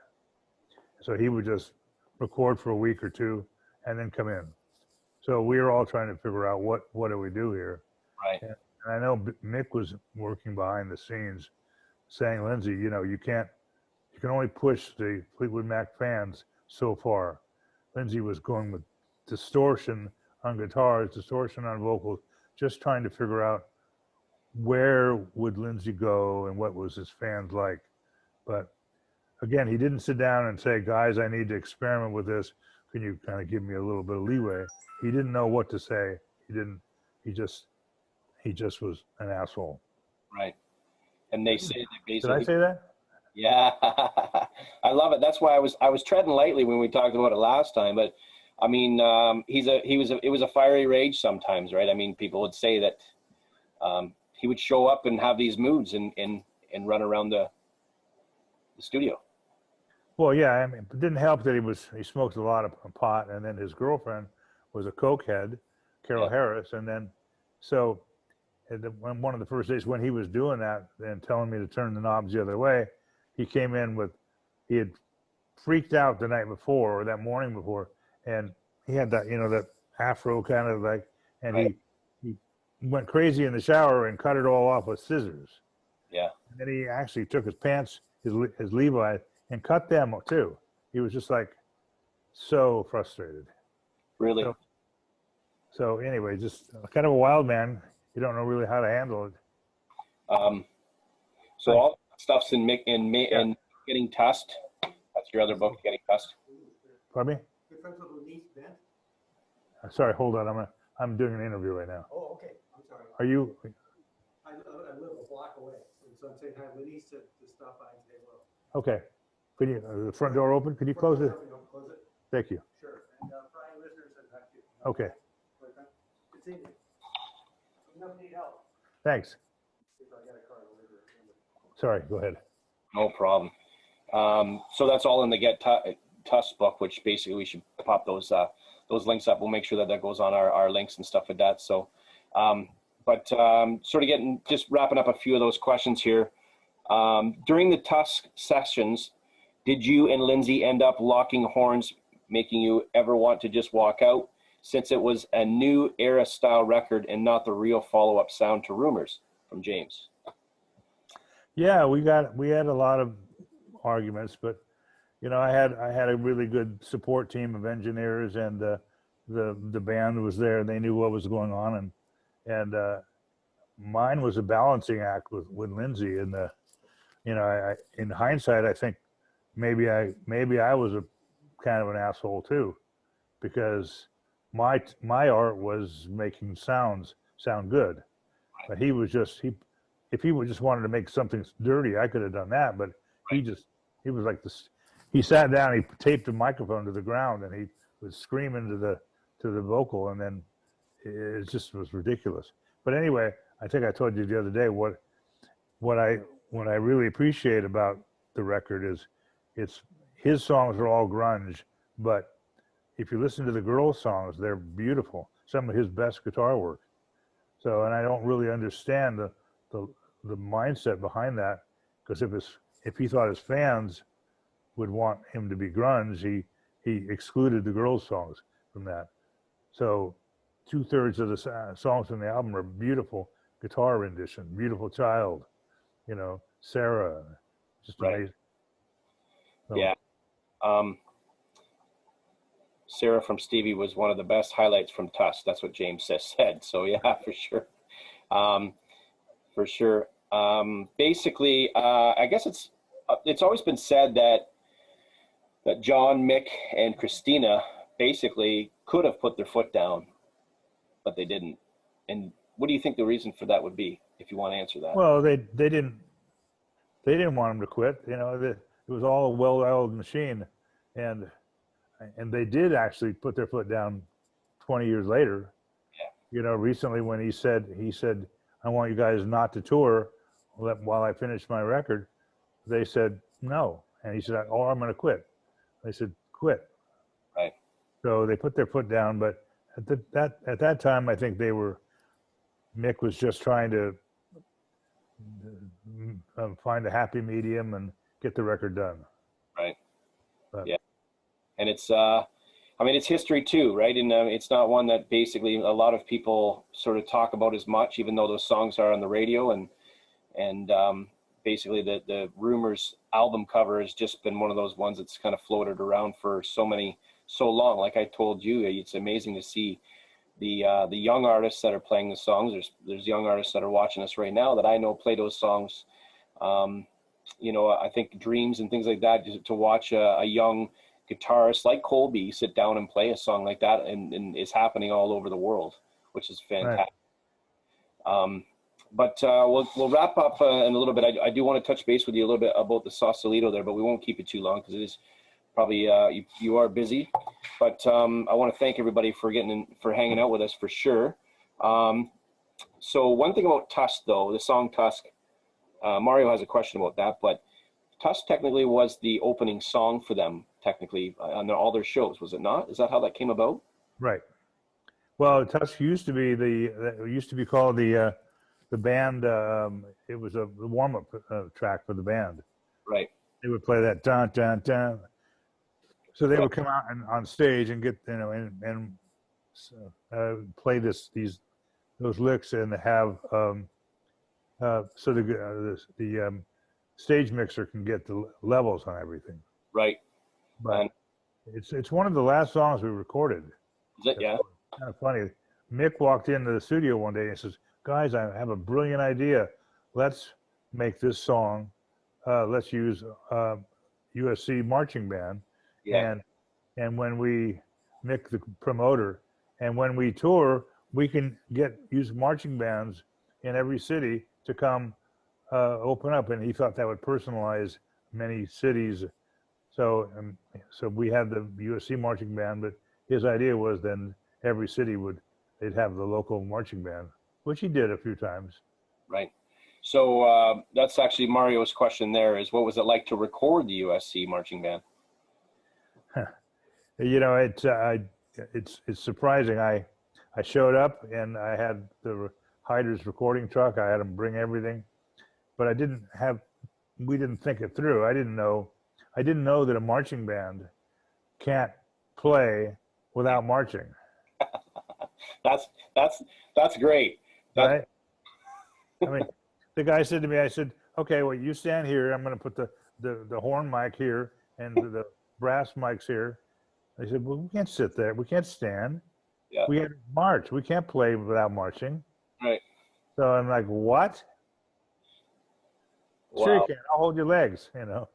Speaker 2: So he would just record for a week or two and then come in. So we were all trying to figure out what do we do here.
Speaker 1: Right.
Speaker 2: And I know Mick was working behind the scenes saying, Lindsay, you can only push the Fleetwood Mac fans so far. Lindsay was going with distortion on guitars, distortion on vocals, just trying to figure out where would Lindsay go and what was his fans like. But again, he didn't sit down and say, guys, I need to experiment with this. Can you kind of give me a little bit of leeway? He didn't know what to say. He just was an asshole.
Speaker 1: Right. And they say that basically.
Speaker 2: Did I say that?
Speaker 1: Yeah. I love it. That's why I was treading lightly when we talked about it last time. But I mean, it was a fiery rage sometimes, right? I mean, people would say that he would show up and have these moods and run around the studio.
Speaker 2: Well, yeah, I mean, it didn't help that he smoked a lot of pot, and then his girlfriend was a cokehead, Carol Harris, and then so one of the first days when he was doing that and telling me to turn the knobs the other way, he came in he had freaked out the night before or that morning before, and he had that that afro kind of like, and he went crazy in the shower and cut it all off with scissors.
Speaker 1: Yeah. And
Speaker 2: then he actually took his pants, his Levi's, and cut them too. He was just like so frustrated.
Speaker 1: Really?
Speaker 2: So anyway, just kind of a wild man. You don't know really how to handle it.
Speaker 1: So all that stuff's in Getting Tussed. That's your other book, Getting Tussed.
Speaker 2: Pardon me?
Speaker 3: Good friends with Denise Bent?
Speaker 2: Sorry, hold on. I'm doing an interview right now.
Speaker 3: Oh, okay. I'm sorry.
Speaker 2: Are you?
Speaker 3: I live a block away, and so I'm saying hi. Denise said to stop by and say hello.
Speaker 2: Okay. Can you the front door open? Could you close it?
Speaker 3: Close it.
Speaker 2: Thank you.
Speaker 3: Sure. And Brian Wisner said hi to you.
Speaker 2: Okay.
Speaker 3: Good seeing you. You need help.
Speaker 2: Thanks.
Speaker 3: If I got a card over here.
Speaker 2: Sorry. Go ahead.
Speaker 1: No problem. So that's all in the Get Tuss book, which basically we should pop those links up. We'll make sure that goes on our links and stuff like that. So, sort of just wrapping up a few of those questions here. During the Tusk sessions, did you and Lindsay end up locking horns, making you ever want to just walk out, since it was a new era style record and not the real follow-up sound to Rumours? From James.
Speaker 2: Yeah, we had a lot of arguments, but you know, I had a really good support team of engineers, and the band was there, and they knew what was going on, and mine was a balancing act with Lindsay, and you know, I in hindsight, I think maybe I was a kind of an asshole too, because my art was making sound good, but he was just if he would just wanted to make something dirty, I could have done that, but he was like this. He sat down, he taped the microphone to the ground, and he was screaming to the vocal, and then it just was ridiculous. But anyway, I think I told you the other day what I really appreciate about the record is his songs are all grunge, but if you listen to the girls' songs, they're beautiful. Some of his best guitar work. So, and I don't really understand the mindset behind that, because if he thought his fans would want him to be grunge, he excluded the girls' songs from that. So 2/3 of the songs from the album are beautiful guitar rendition, Beautiful Child, you know, Sarah, just amazing. So,
Speaker 1: yeah. Sarah from Stevie was one of the best highlights from Tusk. That's what James said. So yeah, for sure. For sure. Basically, I guess it's always been said that John, Mick, and Christina basically could have put their foot down, but they didn't. And what do you think the reason for that would be, if you want to answer that?
Speaker 2: Well, they didn't want him to quit. You know, it was all a well-oiled machine, and they did actually put their foot down 20 years later.
Speaker 1: Yeah.
Speaker 2: You know, recently when he said, I want you guys not to tour while I finish my record. They said no, and he said, "Oh, I'm going to quit." They said, "Quit."
Speaker 1: Right.
Speaker 2: So they put their foot down, but at that time, I think Mick was just trying to find a happy medium and get the record done.
Speaker 1: Right.
Speaker 2: But,
Speaker 1: yeah. And it's, I mean, it's history too, right? And it's not one that basically a lot of people sort of talk about as much, even though those songs are on the radio. And basically the Rumours album cover has just been one of those ones that's kind of floated around for so long. Like I told you, it's amazing to see the young artists that are playing the songs. There's young artists that are watching us right now that I know play those songs. You know, I think Dreams and things like that, to watch a young guitarist like Colby sit down and play a song like that, and it's happening all over the world, which is fantastic. Right. But we'll wrap up in a little bit. I do want to touch base with you a little bit about the Sausalito there, but we won't keep it too long because it is probably you are busy. But I want to thank everybody for hanging out with us for sure. So one thing about Tusk, though, the song Tusk, Mario has a question about that, but Tusk technically was the opening song for them, technically, on all their shows, was it not? Is that how that came about?
Speaker 2: Right. Well, Tusk used to be called the band. It was a warm-up track for the band.
Speaker 1: Right.
Speaker 2: They would play that dun dun dun. So they would come out on stage and get, you know, and play those licks and have so the stage mixer can get the levels on everything.
Speaker 1: Right.
Speaker 2: But it's one of the last songs we recorded.
Speaker 1: Is it? Yeah.
Speaker 2: Kind of funny. Mick walked into the studio one day and says, "Guys, I have a brilliant idea. Let's make this song. Let's use USC marching band."
Speaker 1: Yeah.
Speaker 2: And when we Mick the promoter, and when we tour, we can use marching bands in every city to come open up. And he thought that would personalize many cities. So we had the USC marching band, but his idea was then every city they'd have the local marching band, which he did a few times.
Speaker 1: Right. So that's actually Mario's question there is, what was it like to record the USC marching band?
Speaker 2: You know, it's surprising. I showed up and I had the Hyder's recording truck. I had them bring everything, but I didn't have we didn't think it through. I didn't know that a marching band can't play without marching.
Speaker 1: That's great.
Speaker 2: Right? I mean, the guy said to me, I said, okay, well, you stand here. I'm going to put the horn mic here and the brass mics here. I said, well, we can't sit there. We can't stand.
Speaker 1: Yeah.
Speaker 2: We had to march. We can't play without marching.
Speaker 1: Right.
Speaker 2: So I'm like, what?
Speaker 1: Wow.
Speaker 2: Sure you can. I'll hold your legs, you know.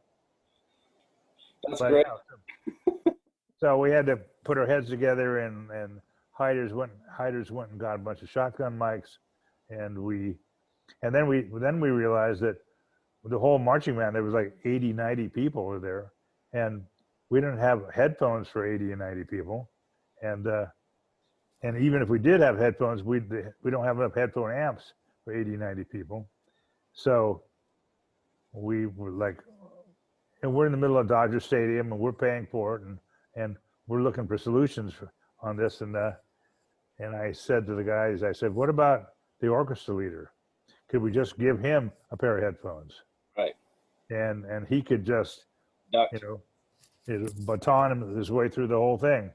Speaker 1: That's great.
Speaker 2: So we had to put our heads together, and hiders went and got a bunch of shotgun mics, and then we realized that the whole marching band, there was like 80, 90 people were there, and we didn't have headphones for 80 and 90 people, and even if we did have headphones, we don't have enough headphone amps for 80, 90 people. So we were like, and we're in the middle of Dodger Stadium, and we're paying for it, and we're looking for solutions on this. And I said to the guys, I said, what about the orchestra leader? Could we just give him a pair of headphones?
Speaker 1: Right.
Speaker 2: And he could just,
Speaker 1: Duck.
Speaker 2: you know, baton his way through the whole thing.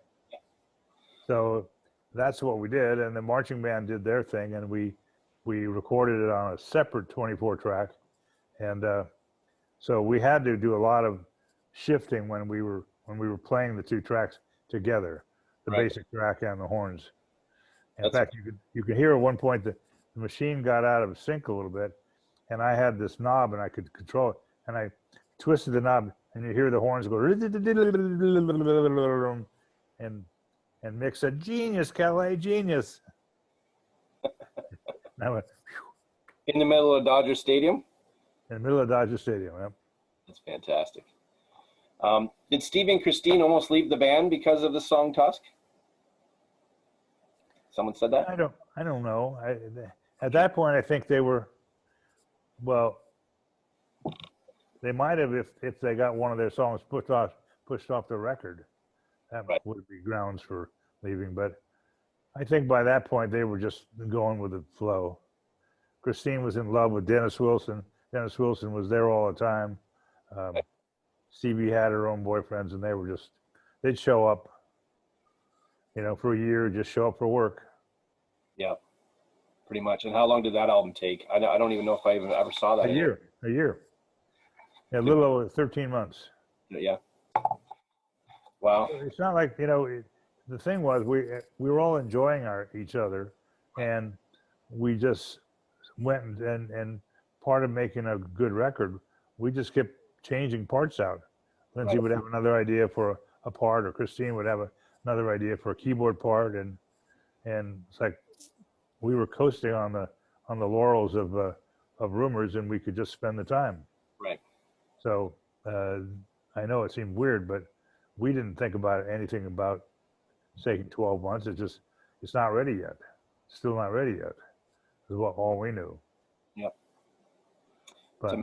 Speaker 2: So that's what we did. And the marching band did their thing, and we recorded it on a separate 24 track. And so we had to do a lot of shifting when we were playing the two tracks together, the
Speaker 1: Right.
Speaker 2: basic track and the horns. In fact, you could hear at one point that the machine got out of sync a little bit, and I had this knob and I could control it, and I twisted the knob, and you hear the horns go, and Mick said, "Genius, Caillat, genius." And I went,
Speaker 1: In the middle of Dodger Stadium.
Speaker 2: in the middle of Dodger Stadium. Yep.
Speaker 1: That's fantastic. Did Steve and Christine almost leave the band because of the song Tusk? Someone said that?
Speaker 2: I don't know. At that point, I think they were, well, they might have if they got one of their songs pushed off the record. That
Speaker 1: Right.
Speaker 2: would be grounds for leaving. But I think by that point, they were just going with the flow. Christine was in love with Dennis Wilson. Dennis Wilson was there all the time. Stevie had her own boyfriends, and they'd show up, you know, for a year, just show up for work.
Speaker 1: Yeah, pretty much. And how long did that album take? I don't even know if I even ever saw that.
Speaker 2: A year. Yeah, a little over 13 months.
Speaker 1: Yeah. Wow.
Speaker 2: It's not like, you know, the thing was we were all enjoying each other, and we just went and part of making a good record, we just kept changing parts out. Lindsay would have another idea for a part, or Christine would have another idea for a keyboard part, and it's like we were coasting on the laurels of Rumours, and we could just spend the time.
Speaker 1: Right.
Speaker 2: So I know it seemed weird, but we didn't think about anything about taking 12 months. It's not ready yet. Still not ready yet. Is all we knew.
Speaker 1: Yep.
Speaker 2: But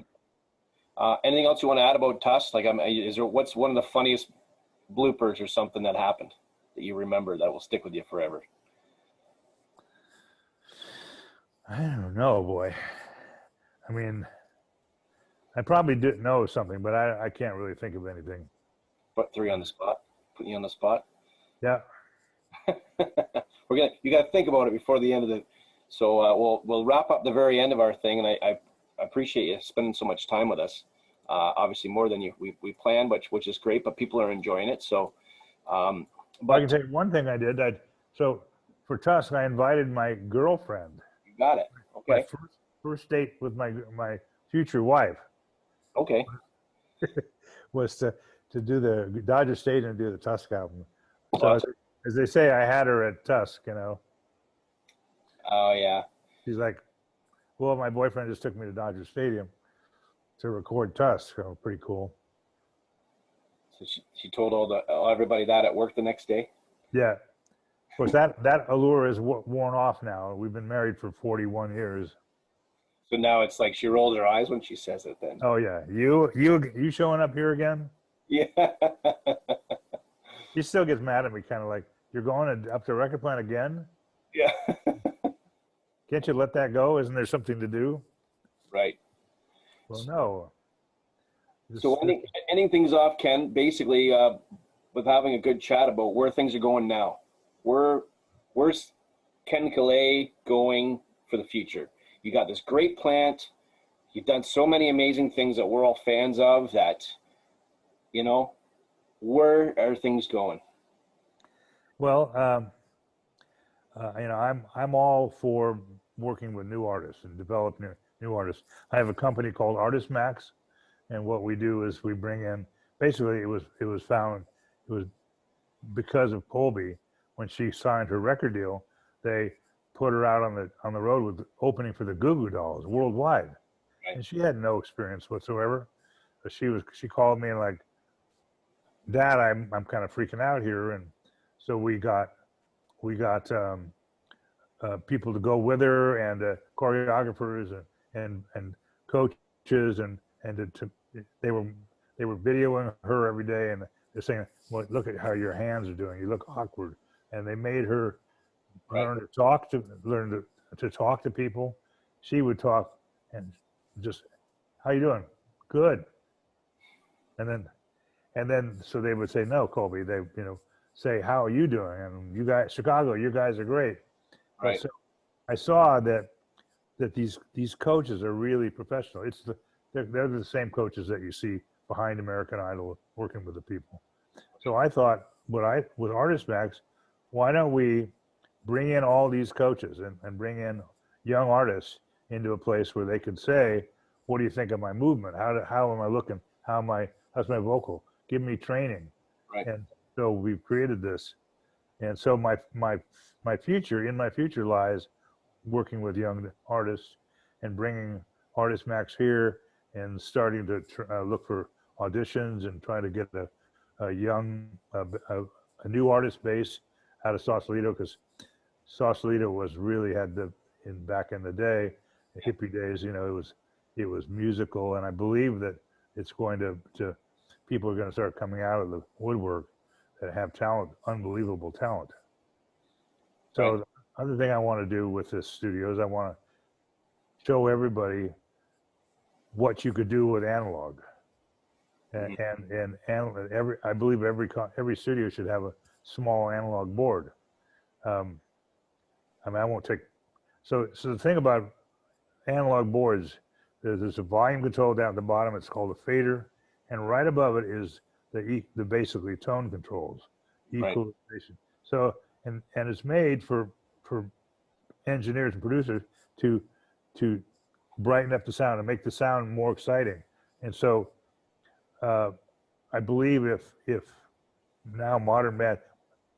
Speaker 1: anything else you want to add about Tusk? Like, what's one of the funniest bloopers or something that happened that you remember that will stick with you forever?
Speaker 2: I don't know, boy. I mean, I probably didn't know something, but I can't really think of anything.
Speaker 1: Put you on the spot.
Speaker 2: Yeah.
Speaker 1: You got to think about it before the end of the. So we'll wrap up the very end of our thing, and I appreciate you spending so much time with us. Obviously more than we planned, which is great, but people are enjoying it. So,
Speaker 2: but I can tell you one thing I did. So for Tusk, I invited my girlfriend.
Speaker 1: You got it. Okay.
Speaker 2: My first date with my future wife.
Speaker 1: Okay.
Speaker 2: Was to do the Dodger Stadium and do the Tusk album. So as they say, I had her at Tusk, you know.
Speaker 1: Oh yeah.
Speaker 2: She's like, well, my boyfriend just took me to Dodger Stadium to record Tusk. So pretty cool.
Speaker 1: So she told everybody that at work the next day.
Speaker 2: Yeah. Of course, that allure is worn off now. We've been married for 41 years.
Speaker 1: So now it's like she rolls her eyes when she says it then.
Speaker 2: Oh yeah. You showing up here again?
Speaker 1: Yeah.
Speaker 2: She still gets mad at me, kind of like, you're going up to Record Plant again?
Speaker 1: Yeah.
Speaker 2: Can't you let that go? Isn't there something to do?
Speaker 1: Right.
Speaker 2: Well, no.
Speaker 1: So ending things off, Ken, basically with having a good chat about where things are going now. Where's Ken Caillat going for the future? You got this great plant. You've done so many amazing things that we're all fans of that, you know, where are things going?
Speaker 2: Well, you know, I'm all for working with new artists and develop new artists. I have a company called Artist Max, and what we do is we bring in, basically it was because of Colby. When she signed her record deal, they put her out on the road with opening for the Goo Goo Dolls worldwide,
Speaker 1: Right.
Speaker 2: and she had no experience whatsoever. But she called me and like, Dad, I'm kind of freaking out here, and so we got people to go with her, and choreographers and coaches, and they were videoing her every day, and they're saying, well, look at how your hands are doing, you look awkward. And they made her learn to talk to people. She would talk and just, how you doing? Good. And then so they would say, no, Colby, they say, how are you doing? And you guys, Chicago, you guys are great.
Speaker 1: Right.
Speaker 2: So I saw that these coaches are really professional. They're the same coaches that you see behind American Idol working with the people. So I thought, with Artist Max, why don't we bring in all these coaches and bring in young artists into a place where they could say, what do you think of my movement? How am I looking? How's my vocal? Give me training.
Speaker 1: Right.
Speaker 2: And so we've created this. And so my future lies working with young artists and bringing Artist Max here and starting to look for auditions and trying to get a new artist base out of Sausalito, because Sausalito back in the day, the hippie days, it was musical, and I believe that it's going to people are going to start coming out of the woodwork that have talent, unbelievable talent. So
Speaker 1: Right.
Speaker 2: the other thing I want to do with this studio is I want to show everybody what you could do with analog. And I believe every studio should have a small analog board. I mean, I won't take. So the thing about analog boards, there's a volume control down at the bottom. It's called a fader, and right above it is the basically tone controls, equalization. Right. So and it's made for engineers and producers to brighten up the sound and make the sound more exciting. And so I believe if now modern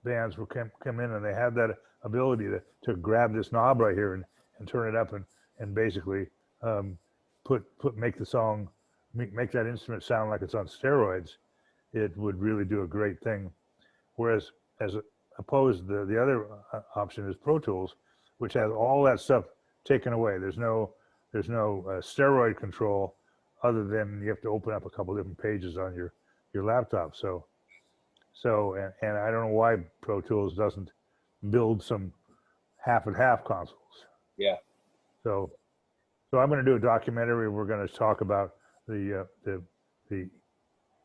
Speaker 2: bands will come in and they have that ability to grab this knob right here and turn it up and basically make the song, make that instrument sound like it's on steroids, it would really do a great thing. Whereas as opposed, the other option is Pro Tools, which has all that stuff taken away. There's no steroid control other than you have to open up a couple different pages on your laptop. So and I don't know why Pro Tools doesn't build some half and half consoles.
Speaker 1: Yeah. So
Speaker 2: I'm going to do a documentary. We're going to talk about the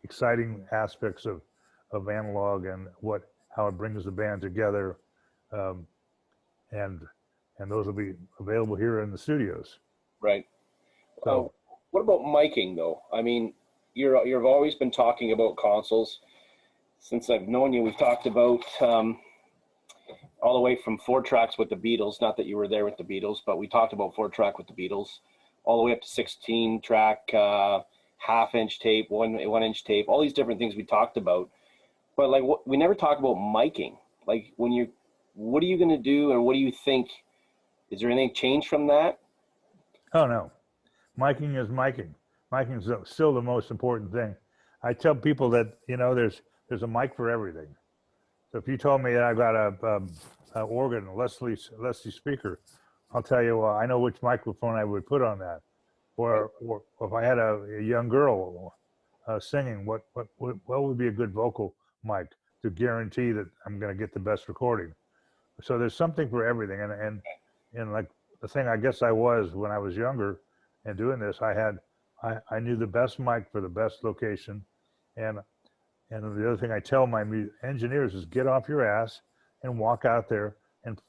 Speaker 2: exciting aspects of analog and how it brings the band together, and those will be available here in the studios.
Speaker 1: Right. So, what about miking though? I mean, you've always been talking about consoles. Since I've known you, we've talked about all the way from 4-tracks with the Beatles. Not that you were there with the Beatles, but we talked about 4-track with the Beatles, all the way up to 16-track, half-inch tape, one-inch tape, all these different things we talked about. But like, we never talk about miking. Like, what are you going to do, or what do you think? Is there anything changed from that?
Speaker 2: Oh no, miking is miking. Miking is still the most important thing. I tell people that there's a mic for everything. So if you told me that I've got a organ, a Leslie speaker, I'll tell you, I know which microphone I would put on that. Or if I had a young girl singing, what would be a good vocal mic to guarantee that I'm going to get the best recording? So there's something for everything, and like the thing I guess I was when I was younger and doing this, I I knew the best mic for the best location, and the other thing I tell my engineers is get off your ass and walk out there and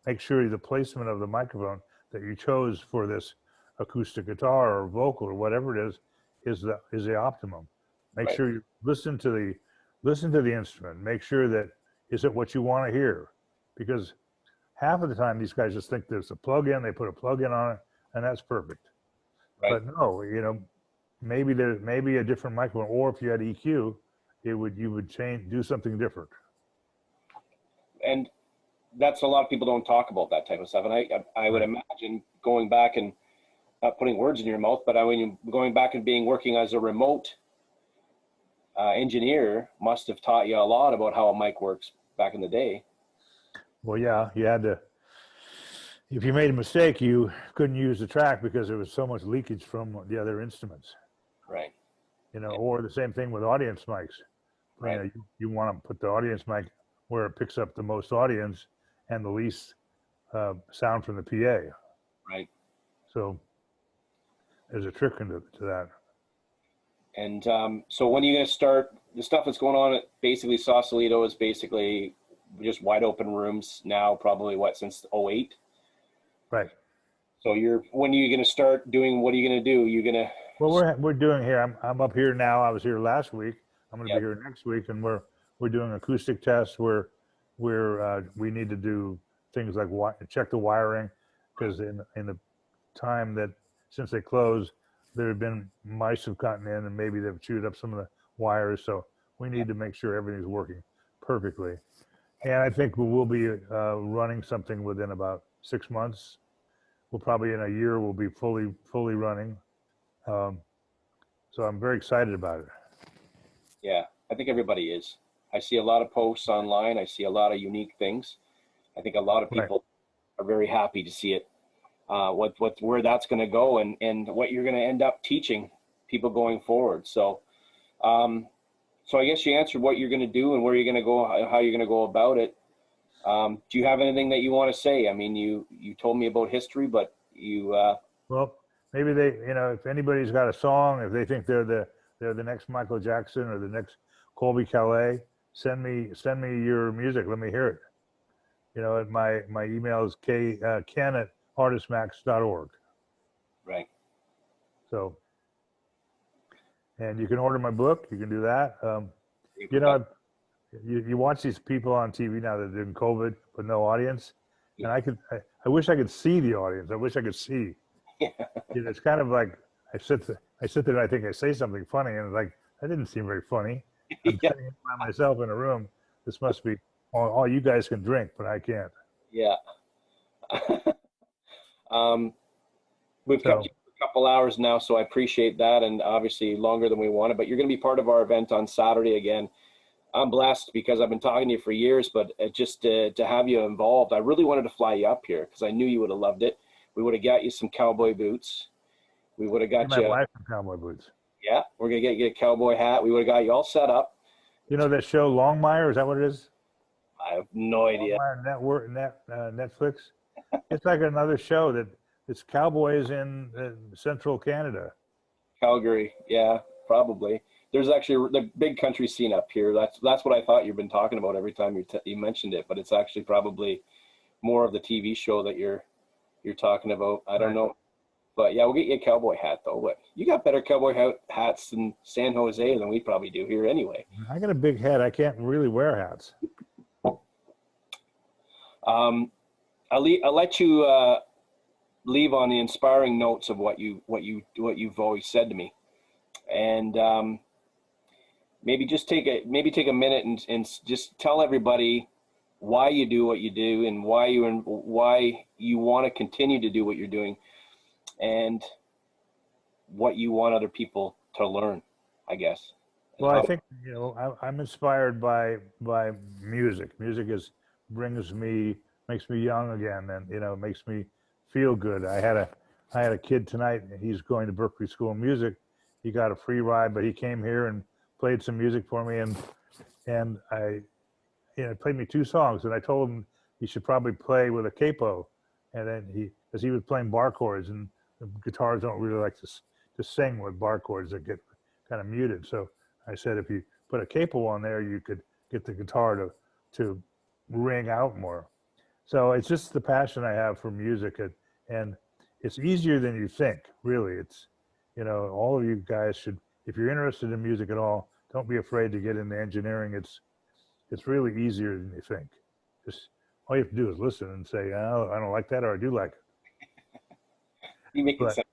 Speaker 2: make sure the placement of the microphone that you chose for this acoustic guitar or vocal or whatever it is the optimum. Make sure you listen to the instrument. Make sure that is it what you want to hear, because half of the time these guys just think there's a plug-in, they put a plug-in on it, and that's perfect. Right. But no, you know, maybe a different microphone, or if you had EQ, you would do something different. And
Speaker 1: that's a lot of people don't talk about that type of stuff. And I would imagine going back and not putting words in your mouth, but going back and working as a remote engineer must have taught you a lot about how a mic works back in the day.
Speaker 2: Well, yeah, you had to. If you made a mistake, you couldn't use the track because there was so much leakage from the other instruments.
Speaker 1: Right.
Speaker 2: You know, or the same thing with audience mics. Right. You know, you want to put the audience mic where it picks up the most audience and the least sound from the PA.
Speaker 1: Right.
Speaker 2: So there's a trick into that.
Speaker 1: And so when are you going to start the stuff that's going on at basically Sausalito is basically just wide open rooms now, probably since 2008?
Speaker 2: Right.
Speaker 1: So when are you going to start doing, what are you going to do? You're going to...
Speaker 2: Well, we're doing here. I'm up here now. I was here last week. I'm going to be here next week, and we're doing acoustic tests where we need to do things like check the wiring, because in the time that since they closed, there have been mice have gotten in and maybe they've chewed up some of the wires. So we need to make sure everything's working perfectly. And I think we'll be running something within about 6 months. We'll probably in a year we'll be fully running. So I'm very excited about it.
Speaker 1: Yeah, I think everybody is. I see a lot of posts online. I see a lot of unique things. I think a lot of people are very happy to see it. Where that's going to go and what you're going to end up teaching people going forward. So, so I guess you answered what you're going to do and where you're going to go, how you're going to go about it. Do you have anything that you want to say? I mean, you told me about history, but
Speaker 2: well, maybe if anybody's got a song, if they think they're the next Michael Jackson or the next Colby Calliat, send me your music. Let me hear it. You know, my email is ken@artistmax.org.
Speaker 1: Right.
Speaker 2: So, and you can order my book. You can do that. You know, you watch these people on TV now that are doing COVID with no audience, and I wish I could see the audience. I wish I could see.
Speaker 1: Yeah.
Speaker 2: You know, it's kind of like I sit there and I think I say something funny, and it's like that didn't seem very funny. I'm sitting by myself in a room. This must be all you guys can drink, but I can't.
Speaker 1: Yeah. We've kept you for a couple hours now, so I appreciate that, and obviously longer than we wanted, but you're going to be part of our event on Saturday again. I'm blessed because I've been talking to you for years, but just to have you involved, I really wanted to fly you up here because I knew you would have loved it. We would have got you some cowboy boots. We would have got
Speaker 2: my wife some cowboy boots.
Speaker 1: Yeah, we're going to get you a cowboy hat. We would have got you all set up.
Speaker 2: You know that show Longmire? Is that what it is?
Speaker 1: I have no idea.
Speaker 2: Netflix. It's like another show that it's cowboys in central Canada.
Speaker 1: Calgary, yeah, probably. There's actually the big country scene up here. That's what I thought you've been talking about every time you mentioned it, but it's actually probably more of the TV show that you're talking about. I don't know. But yeah, we'll get you a cowboy hat though. But you got better cowboy hats in San Jose than we probably do here anyway.
Speaker 2: I got a big head. I can't really wear hats.
Speaker 1: I'll let you leave on the inspiring notes of what you've always said to me, and maybe take a minute and just tell everybody why you do what you do and why you want to continue to do what you're doing, and what you want other people to learn, I guess.
Speaker 2: Well, I think I'm inspired by music. Music makes me young again, and makes me feel good. I had a kid tonight. He's going to Berkeley School of Music. He got a free ride, but he came here and played some music for me, and played me 2 songs. And I told him he should probably play with a capo, and then because he was playing bar chords, and the guitars don't really like to to sing with bar chords that get kind of muted. So I said, if you put a capo on there, you could get the guitar to ring out more. So it's just the passion I have for music, and it's easier than you think, really. It's, you know, all of you guys should, if you're interested in music at all, don't be afraid to get into engineering. It's really easier than you think. Just all you have to do is listen and say, oh, I don't like that, or I do like it.
Speaker 1: You make it sense.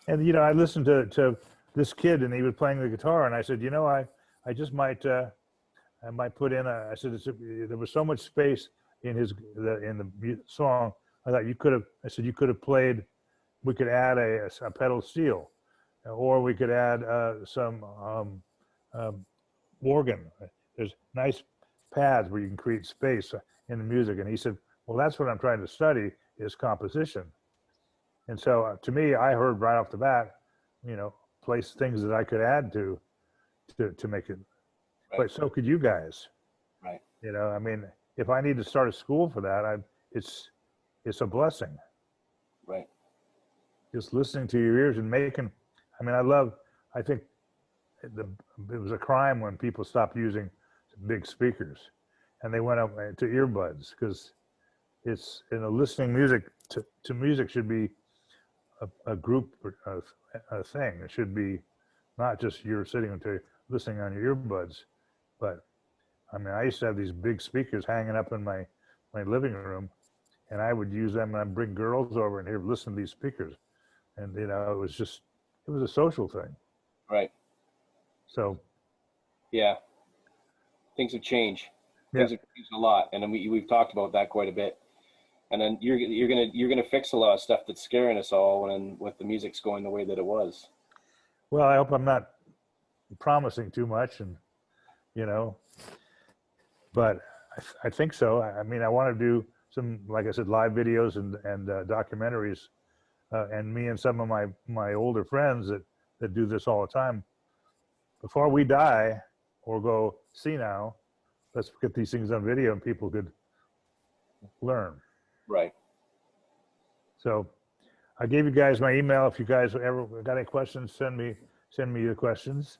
Speaker 2: And, you know, I listened to this kid, and he was playing the guitar, and I said, you know, I just might, I might put in I said, there was so much space in the song. I thought I said, you could have played, we could add a pedal steel, or we could add some organ. There's nice pads where you can create space in the music. And he said, well, that's what I'm trying to study, is composition. And so to me, I heard right off the bat, you know, place things that I could add to make it. Right. But so could you guys.
Speaker 1: Right.
Speaker 2: You know, I mean, if I need to start a school for that, it's a blessing.
Speaker 1: Right.
Speaker 2: Just listening to your ears and making, I mean, I think it was a crime when people stopped using big speakers and they went up to earbuds, because it's, you know, listening music to music should be a group a thing. It should be not just you're sitting and listening on your earbuds. But I mean, I used to have these big speakers hanging up in my living room, and I would use them, and I'd bring girls over and here listen to these speakers. And, you know, it was a social thing.
Speaker 1: Right.
Speaker 2: So.
Speaker 1: Yeah. Things have changed.
Speaker 2: Yeah.
Speaker 1: Things have changed a lot. And then we've talked about that quite a bit. And then you're gonna fix a lot of stuff that's scaring us all when with the music's going the way that it was.
Speaker 2: Well, I hope I'm not promising too much, and, you know, but I think so. I mean, I want to do some, like I said, live videos and documentaries, and me and some of my older friends that do this all the time. Before we die or go senile, let's get these things on video and people could learn.
Speaker 1: Right.
Speaker 2: So I gave you guys my email. If you guys ever got any questions, send me the questions.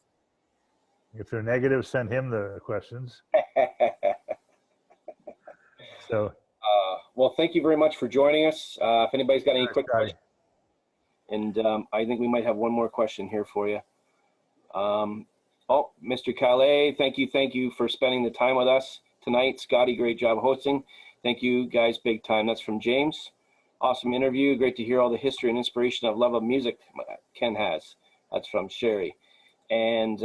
Speaker 2: If they're negative, send him the questions. So.
Speaker 1: Well, thank you very much for joining us. If anybody's got any quick questions, and I think we might have one more question here for you. Oh, Mr. Caillat, thank you for spending the time with us tonight. Scotty, great job hosting. Thank you guys, big time. That's from James. Awesome interview. Great to hear all the history and inspiration of love of music Ken has. That's from Sherry. And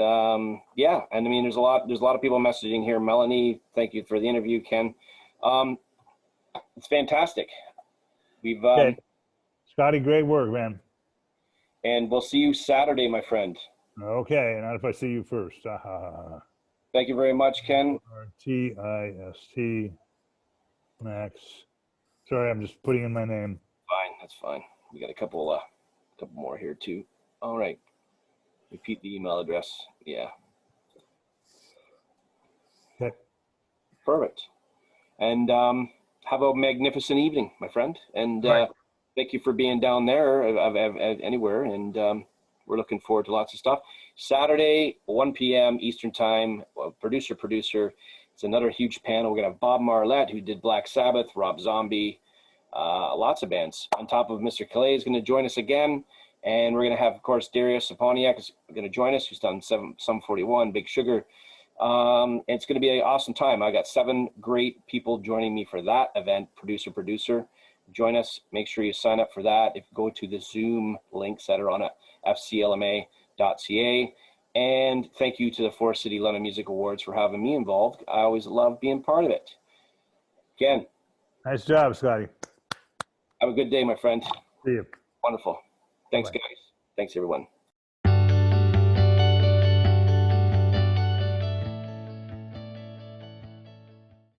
Speaker 1: yeah, and I mean, there's a lot of people messaging here. Melanie, thank you for the interview, Ken. It's fantastic. We've
Speaker 2: Scotty, great work, man.
Speaker 1: And we'll see you Saturday, my friend.
Speaker 2: Okay, not if I see you first.
Speaker 1: Thank you very much, Ken.
Speaker 2: TIST Max. Sorry, I'm just putting in my name.
Speaker 1: Fine, that's fine. We got a couple more here too. All right. Repeat the email address. Yeah.
Speaker 2: Okay.
Speaker 1: Perfect. And have a magnificent evening, my friend. And
Speaker 2: right.
Speaker 1: Thank you for being down there anywhere. And we're looking forward to lots of stuff. Saturday, 1 p.m. Eastern time, producer. It's another huge panel. We're going to have Bob Marlette, who did Black Sabbath, Rob Zombie, lots of bands. On top of Mr. Caillat is going to join us again. And we're going to have, of course, Darius Saponiak is going to join us, who's done Sum 41, Big Sugar. It's going to be an awesome time. I got 7 great people joining me for that event, producer. Join us. Make sure you sign up for that. If you go to the Zoom links that are on FCLMA.ca. And thank you to the Forest City London Music Awards for having me involved. I always love being part of it. Again.
Speaker 2: Nice job, Scotty.
Speaker 1: Have a good day, my friend.
Speaker 2: See you.
Speaker 1: Wonderful. Thanks,
Speaker 2: Bye.
Speaker 1: guys. Thanks, everyone.